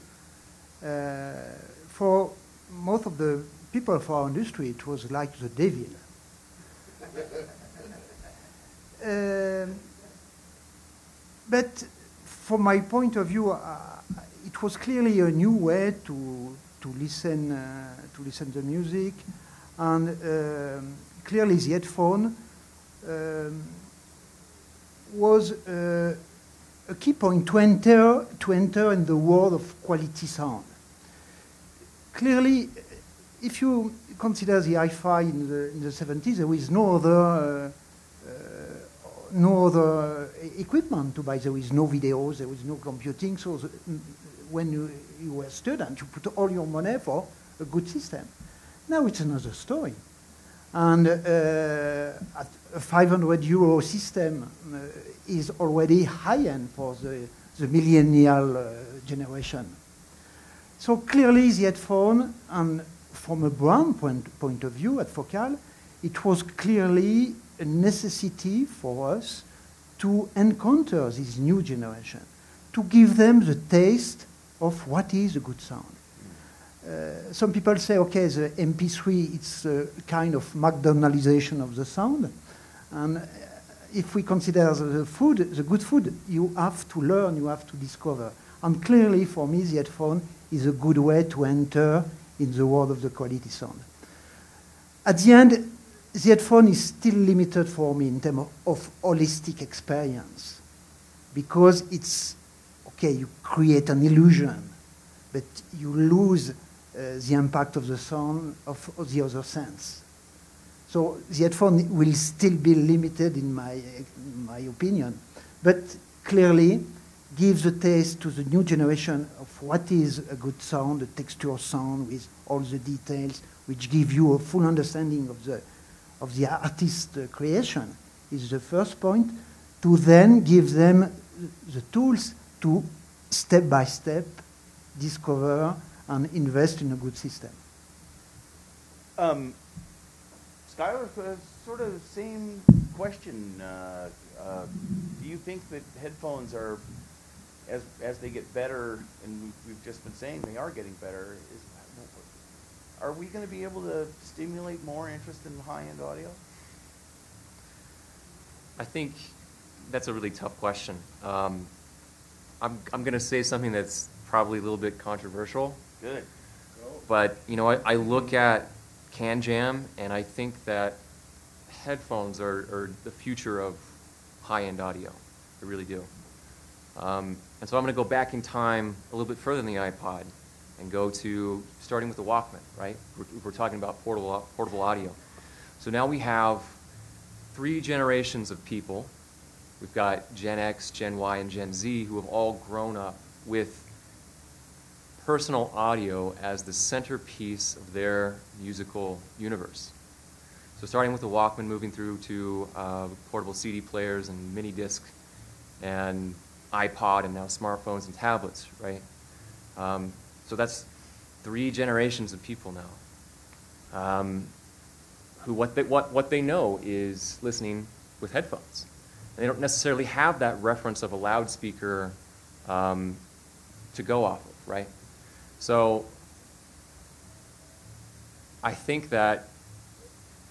for most of the people of our industry, it was like the devil. But from my point of view, it was clearly a new way to listen to music, and clearly the headphone was a key point to enter in the world of quality sound. Clearly, if you consider the hi-fi in the 70s, there was no other equipment to buy. There was no videos, there was no computing. So when you were a student, you put all your money for a good system. Now it's another story. And a 500 euro system is already high-end for the millennial generation. So clearly the headphone, and from a brand point of view at Focal, it was clearly a necessity for us to encounter this new generation, to give them the taste of what is a good sound. Some people say, okay, the MP3, it's a kind of McDonaldization of the sound. And if we consider the good food, you have to learn, you have to discover. And clearly, for me, the headphone is a good way to enter in the world of the quality sound. At the end, the headphone is still limited for me in terms of holistic experience, because it's, okay, you create an illusion, but you lose the impact of the sound of the other sense. So the headphone will still be limited in my opinion, but clearly gives a taste to the new generation of what is a good sound, a texture sound with all the details, which give you a full understanding of the artist's creation, is the first point, to then give them the tools to step by step discover and invest in a good system. Skylar, sort of the same question. Do you think that headphones are, as they get better, and we've just been saying they are getting better, are we going to be able to stimulate more interest in high-end audio? I think that's a really tough question. I'm going to say something that's probably a little bit controversial. Good. But, I look at CanJam, and I think that headphones are the future of high-end audio. I really do. And so I'm going to go back in time a little bit further than the iPod and go to starting with the Walkman, right? We're talking about portable audio. So now we have 3 generations of people. We've got Gen X, Gen Y, and Gen Z who have all grown up with personal audio as the centerpiece of their musical universe. So starting with the Walkman, moving through to portable CD players and mini disc and iPod and now smartphones and tablets, right? So that's 3 generations of people now who what they know is listening with headphones. And they don't necessarily have that reference of a loudspeaker to go off of, right? So I think that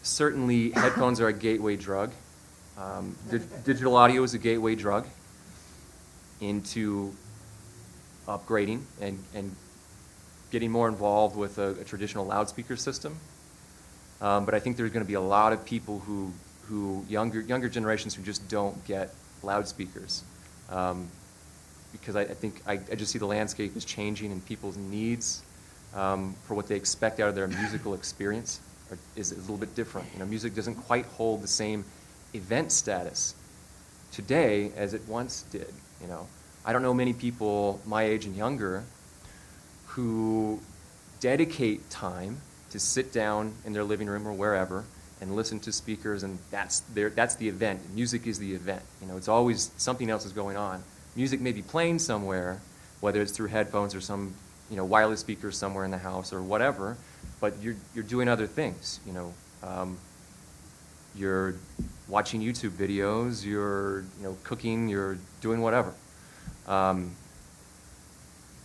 certainly headphones are a gateway drug. Digital audio is a gateway drug into upgrading and getting more involved with a traditional loudspeaker system. But I think there's going to be a lot of people who younger generations who just don't get loudspeakers. Because I think I just see the landscape is changing and people's needs for what they expect out of their musical experience is a little bit different. You know, music doesn't quite hold the same event status today as it once did. You know, I don't know many people my age and younger who dedicate time to sit down in their living room or wherever and listen to speakers, and that's the event. Music is the event. You know, it's always something else is going on. Music may be playing somewhere, whether it's through headphones or some, you know, wireless speakers somewhere in the house or whatever, but you're doing other things. You know, you're watching YouTube videos, you're cooking, you're doing whatever.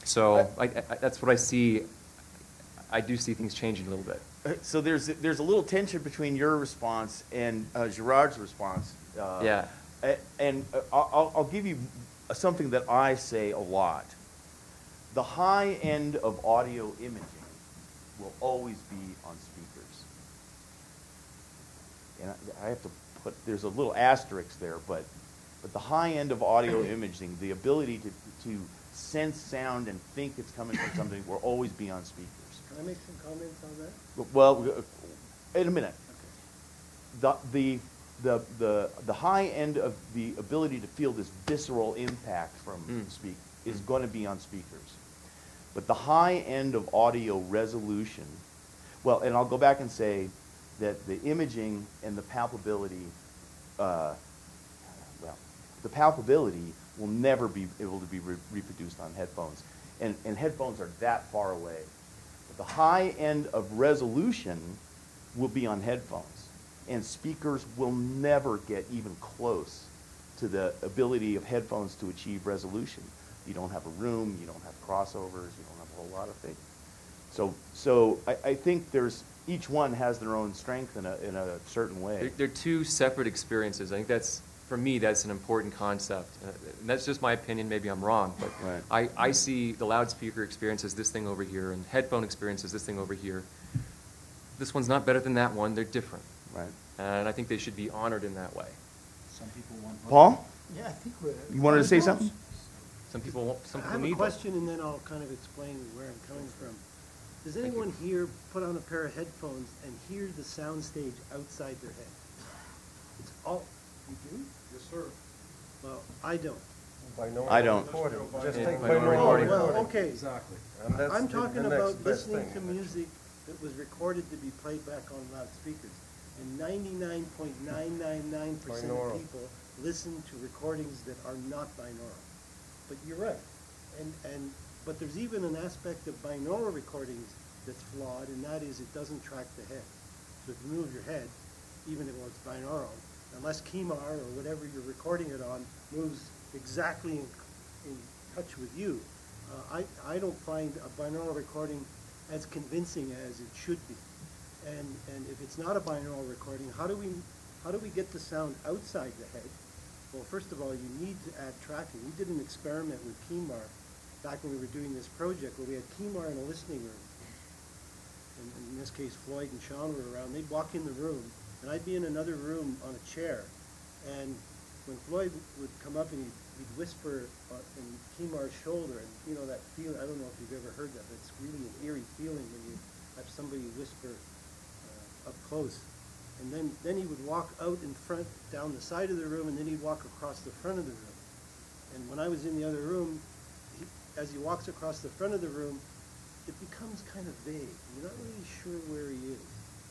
So that's what I see. I do see things changing a little bit. So there's a little tension between your response and Gerard's response. Yeah. And I'll give you something that I say a lot. The high end of audio imaging will always be on speakers. And I have to put, there's a little asterisk there, but the high end of audio imaging, the ability to sense sound and think it's coming from something will always be on speakers. Can I make some comments on that? Well, in a minute. Okay. The high end of the ability to feel this visceral impact from speak is going to be on speakers. But the high end of audio resolution, well, and I'll go back and say that the imaging and the palpability, the palpability will never be able to be reproduced on headphones. And headphones are that far away. But the high end of resolution will be on headphones. And speakers will never get even close to the ability of headphones to achieve resolution. You don't have a room, you don't have crossovers, you don't have a whole lot of things. So I think each one has their own strength in a certain way. They're 2 separate experiences. I think for me, that's an important concept. And that's just my opinion. Maybe I'm wrong, but right. I see the loudspeaker experience as this thing over here, and headphone experience as this thing over here. This one's not better than that one. They're different. Right. And I think they should be honored in that way. Some people want. Paul? Yeah, I think you wanted to say something? Some people need I have a question, and then I'll kind of explain where I'm coming from. Does anyone here put on a pair of headphones and hear the sound stage outside their head? It's all. You do? Yes, sir. Well, I don't. I don't. Just Yeah, take binaural binaural recording. Well, recording. okay. Exactly. And that's I'm the talking next about best listening thing, to actually. music that was recorded to be played back on loudspeakers. And 99.999% Binaural. of people listen to recordings that are not binaural. But you're right. But there's even an aspect of binaural recordings that's flawed, and that is it doesn't track the head. So if you move your head, even if it's binaural, unless KEMAR or whatever you're recording it on moves exactly in touch with you, I don't find a binaural recording as convincing as it should be. And if it's not a binaural recording, how do we get the sound outside the head? Well, first of all, you need to add tracking. We did an experiment with KEMAR back when we were doing this project where we had KEMAR in a listening room. And in this case, Floyd and Sean were around. They'd walk in the room, and I'd be in another room on a chair. And when Floyd would come up and he'd whisper in KEMAR's shoulder, and you know that feeling, I don't know if you've ever heard that, but it's really an eerie feeling when you have somebody whisper up close. And then he would walk out in front, down the side of the room, and then he'd walk across the front of the room. And when I was in the other room, as he walks across the front of the room, it becomes kind of vague. You're not really sure where he is.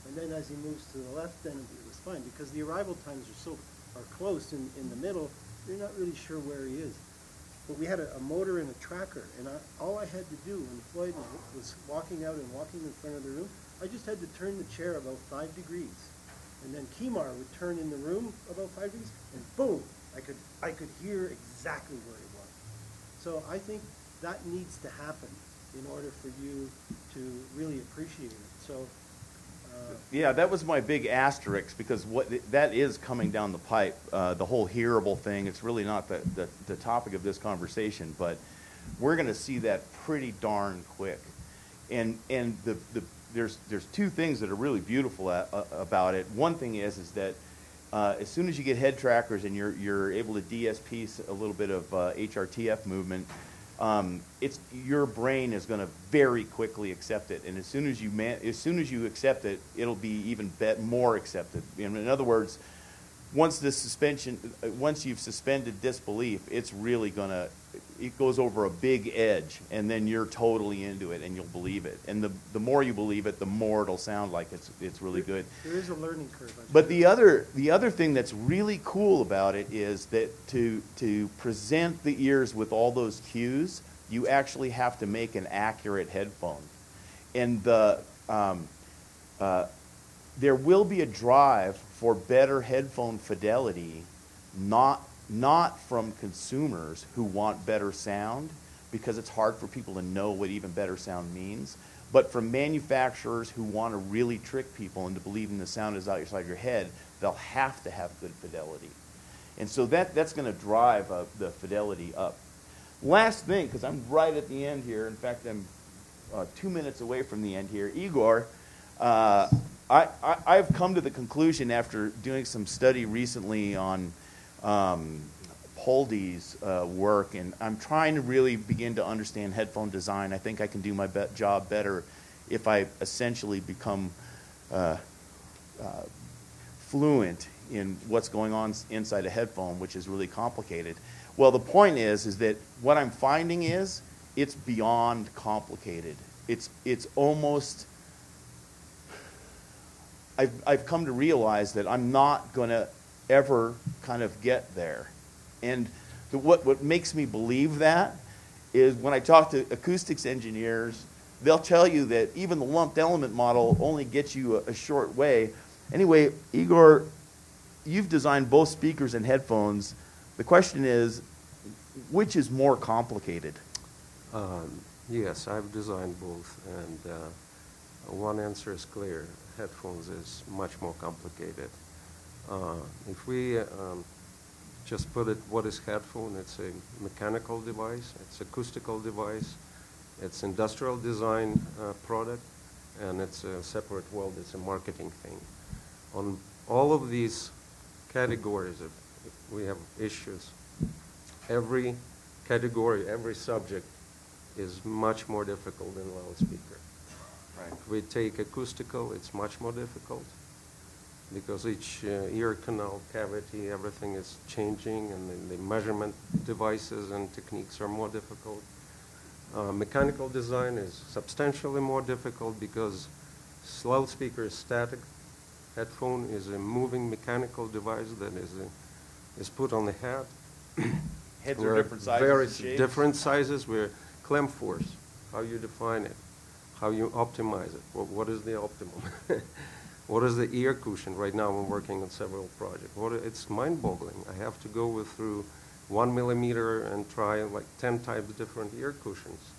And then as he moves to the left, then it was fine, because the arrival times are close in the middle. You're not really sure where he is. But we had a motor and a tracker, and all I had to do when Floyd was walking out and walking in front of the room, I just had to turn the chair about 5 degrees. And then Kimar would turn in the room about 5 degrees, and boom, I could hear exactly where he was. So I think that needs to happen in order for you to really appreciate it. So. Yeah, that was my big asterisk, because that is coming down the pipe, the whole hearable thing. It's really not the topic of this conversation, but we're going to see that pretty darn quick. And there's two things that are really beautiful about it. One thing is that as soon as you get head trackers and you're able to DSP a little bit of HRTF movement, your brain is going to very quickly accept it, and as soon as you accept it, it'll be even more accepted. In other words, once you've suspended disbelief, it's really it goes over a big edge, and then you're totally into it, and you'll believe it. And the more you believe it, the more it'll sound like it's really good. There is a learning curve. But the other thing that's really cool about it is that to present the ears with all those cues, you actually have to make an accurate headphone. And there will be a drive for better headphone fidelity, not from consumers who want better sound, because it's hard for people to know what even better sound means, but from manufacturers who want to really trick people into believing the sound is outside your head. They'll have to have good fidelity. And so that's going to drive the fidelity up. Last thing, because I'm right at the end here. In fact, I'm 2 minutes away from the end here. Igor, I've come to the conclusion after doing some study recently on Poldy's work, and I'm trying to really begin to understand headphone design. I think I can do my job better if I essentially become fluent in what's going on inside a headphone, which is really complicated. Well, the point is that what I'm finding is it's beyond complicated. It's almost, I've come to realize that I'm not going to ever kind of get there. And what makes me believe that is when I talk to acoustics engineers, they'll tell you that even the lumped element model only gets you a short way. Anyway, Igor, you've designed both speakers and headphones. The question is, which is more complicated? Yes, I've designed both, and one answer is clear. Headphones is much more complicated. If we just put it, what is headphone? It's a mechanical device, it's acoustical device, it's industrial design product, and it's a separate world, it's a marketing thing. On all of these categories, we have issues. Every category, every subject is much more difficult than loudspeaker. Right. If we take acoustical, it's much more difficult because each ear canal cavity, everything is changing, and the measurement devices and techniques are more difficult. Mechanical design is substantially more difficult because loudspeaker is static. Headphone is a moving mechanical device that is put on the head. Heads are different sizes. Various different sizes. We're clamp force, how you define it, how you optimize it. What is the optimum? What is the ear cushion? Right now I'm working on several projects. It's mind-boggling. I have to go through 1 millimeter and try like 10 types different ear cushions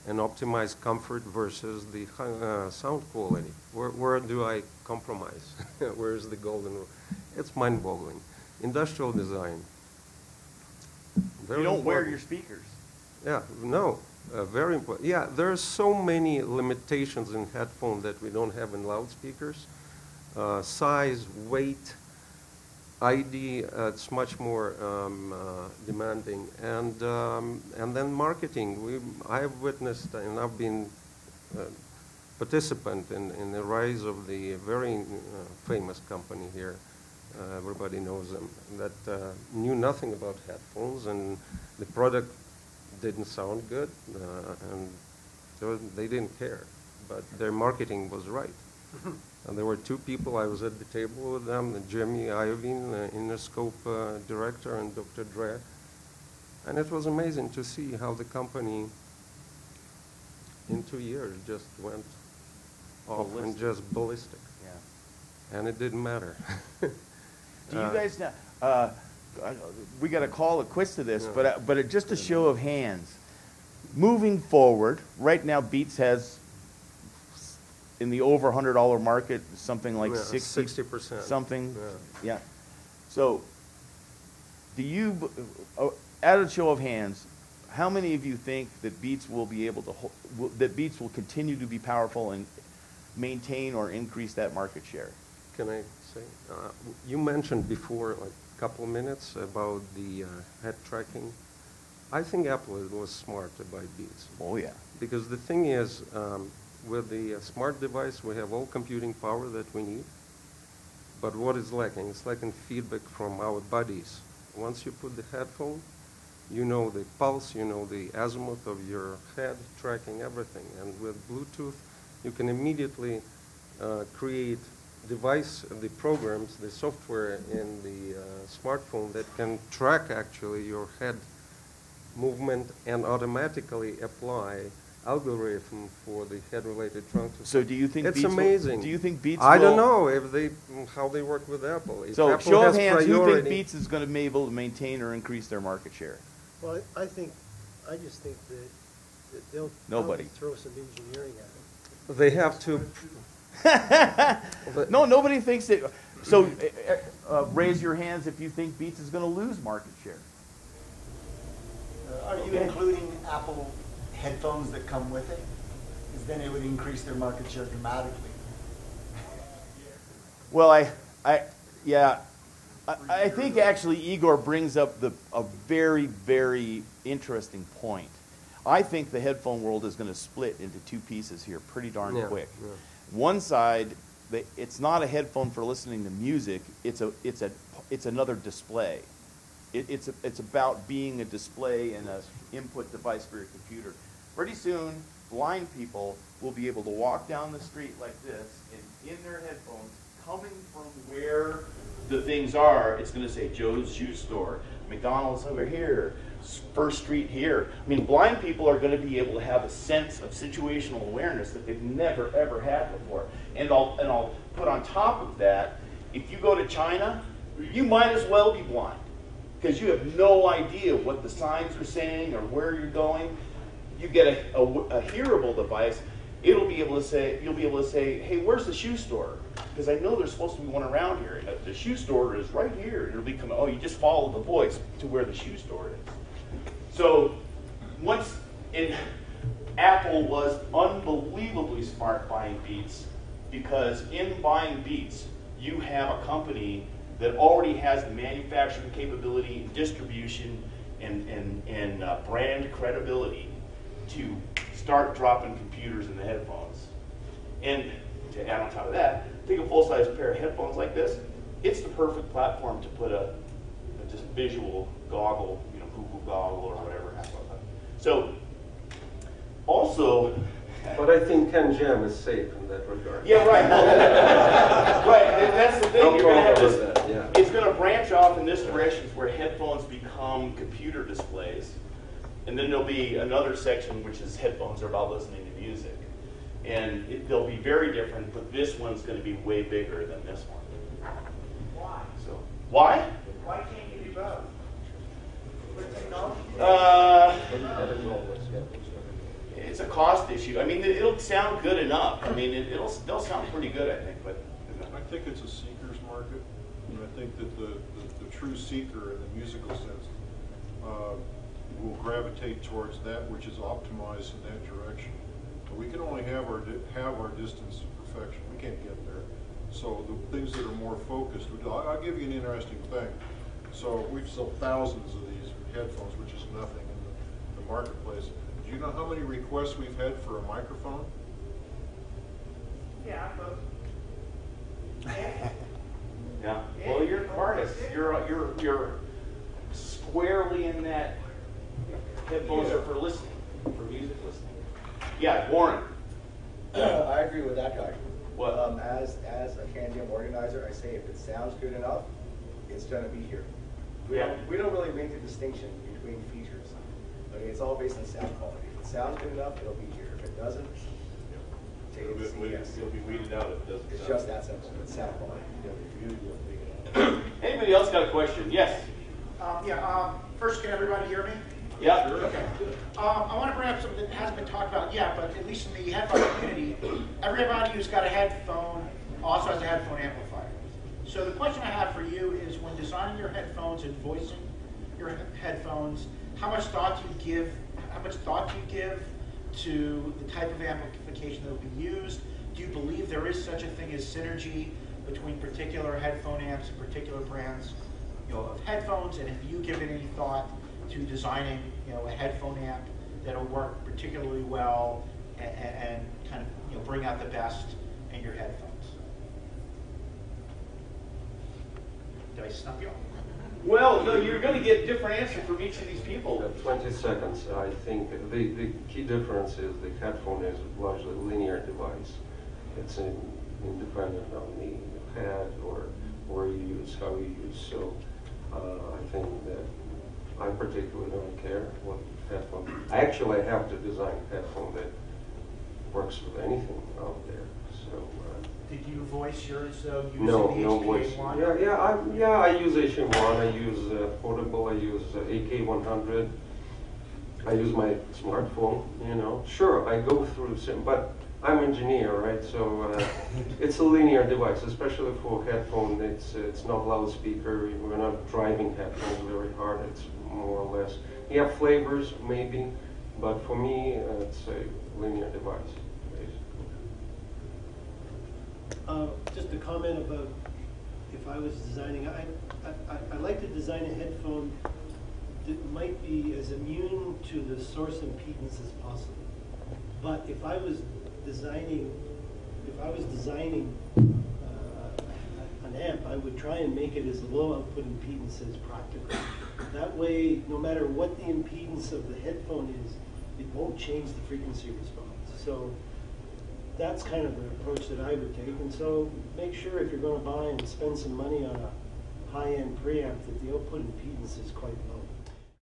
and optimize comfort versus the sound quality. Where do I compromise? Where is the golden rule? It's mind-boggling. Industrial design. You don't wear your speakers. Yeah, no, very important. Yeah, there are so many limitations in headphones that we don't have in loudspeakers. Size, weight, ID, it's much more demanding. And then marketing. I have witnessed, and I've been participant in the rise of the very famous company here. Everybody knows them, that knew nothing about headphones, and the product didn't sound good, and they didn't care, but their marketing was right. And there were two people, I was at the table with them, Jimmy Iovine, Interscope director, and Dr. Dre. And it was amazing to see how the company in 2 years just went off and just ballistic. Yeah. And it didn't matter. Do you guys now, we got to call it quits to this, but just a show of hands. Moving forward, right now Beats has, in the over $100 market, something like 60%. Something, yeah. So, do you, at a show of hands, how many of you think that Beats will be able to, that Beats will continue to be powerful and maintain or increase that market share? Can I say? You mentioned before, like a couple of minutes, about the head tracking. I think Apple was smart to buy Beats. Oh, yeah. Because the thing is, with the smart device, we have all computing power that we need. But what is lacking? It's lacking feedback from our bodies. Once you put the headphone, you know the pulse, you know the azimuth of your head, tracking everything. And with Bluetooth, you can immediately create the programs, the software in the smartphone that can track actually your head movement and automatically apply algorithm for the head-related trunk. So do you think it's Beats amazing? Do you think Beats? I don't know if how they work with Apple. If So Apple show of has hands, who priority, think Beats is going to be able to maintain or increase their market share? Well, I just think that they'll Nobody. probably throw some engineering at it. they have to. No, nobody thinks that. So raise your hands if you think Beats is going to lose market share. Are you including Apple headphones that come with it? Because then it would increase their market share dramatically. Well, I think actually Igor brings up a very, very interesting point. I think the headphone world is going to split into two pieces here pretty darn quick. Yeah. One side, it's not a headphone for listening to music. It's another display. It's about being a display and an input device for your computer. Pretty soon, blind people will be able to walk down the street like this, and in their headphones, coming from where the things are, it's going to say Joe's Shoe Store, McDonald's over here, First Street here. I mean, blind people are going to be able to have a sense of situational awareness that they've never, ever had before. And I'll put on top of that, if you go to China, you might as well be blind, because you have no idea what the signs are saying or where you're going. You get a hearable device, you'll be able to say, hey, where's the shoe store? Because I know there's supposed to be one around here. And the shoe store is right here. It'll become, oh, you just follow the voice to where the shoe store is. So Apple was unbelievably smart buying Beats, because in buying Beats, you have a company that already has the manufacturing capability, distribution, and brand credibility to start dropping computers in the headphones. And to add on top of that, take a full-size pair of headphones like this, it's the perfect platform to put a just visual goggle, Google goggle or whatever. So, also... But I think Ken Jam is safe in that regard. Yeah, right. Right, that's the thing. No You're going to have this, that, yeah. It's going to branch off in this direction where headphones become computer displays. And then there'll be another section which is headphones are about listening to music. And they'll be very different, but this one's going to be way bigger than this one. Why? So, why? Why can't you do both? It's a cost issue. I mean, it'll sound good enough. I mean, they'll sound pretty good, I think. But I think it's a seeker's market. And I think that the true seeker in the musical sense will gravitate towards that which is optimized in that direction. But we can only have our distance to perfection. We can't get there. So the things that are more focused, I'll give you an interesting thing. So we've sold thousands of these headphones, which is nothing in the marketplace. Do you know how many requests we've had for a microphone? Yeah, but... yeah. Well, you're an artist. You're squarely in that. Headphones are for listening, for music listening. Yeah, Warren. I agree with that guy. What? As a CanJam organizer, I say if it sounds good enough, it's gonna be here. Yeah. We don't really make the distinction between features. Okay, it's all based on sound quality. If it sounds good enough, it'll be here. If it doesn't, take it to CES. You'll be weeded out if it doesn't. It's just that simple. It's sound quality. Anybody else got a question? Yes. First, can everybody hear me? Yeah. Okay. I want to bring up something that hasn't been talked about yet, but at least in the headphone community, everybody who's got a headphone also has a headphone amplifier. So the question I have for you is, when designing your headphones and voicing your headphones, how much thought do you give? How much thought do you give to the type of amplification that will be used? Do you believe there is such a thing as synergy between particular headphone amps and particular brands, of headphones? And have you given any thought to designing, a headphone amp that'll work particularly well and kind of, bring out the best in your headphones? Did I stump you? Well, no, you're going to get a different answer from each of these people. 20 seconds. I think the key difference is the headphone is largely a linear device. It's independent on the pad or where you use, how you use. So I think that I particularly don't care what headphone. I actually have to design a headphone that works with anything out there. So. Did you voice yours using No the voice. HK1? Yeah, I use HK1, I use Portable, I use AK100, I use my smartphone, Sure, I go through some, but I'm an engineer, right? So it's a linear device, especially for headphone. It's not loudspeaker. We're not driving headphones very hard. It's more or less. You have flavors, maybe, but for me, it's a linear device. Just a comment about if I was designing, I like to design a headphone that might be as immune to the source impedance as possible. But if I was designing an amp, I would try and make it as low output impedance as practical. That way, no matter what the impedance of the headphone is, it won't change the frequency response. So that's kind of the approach that I would take. And so make sure if you're going to buy and spend some money on a high-end preamp that the output impedance is quite low.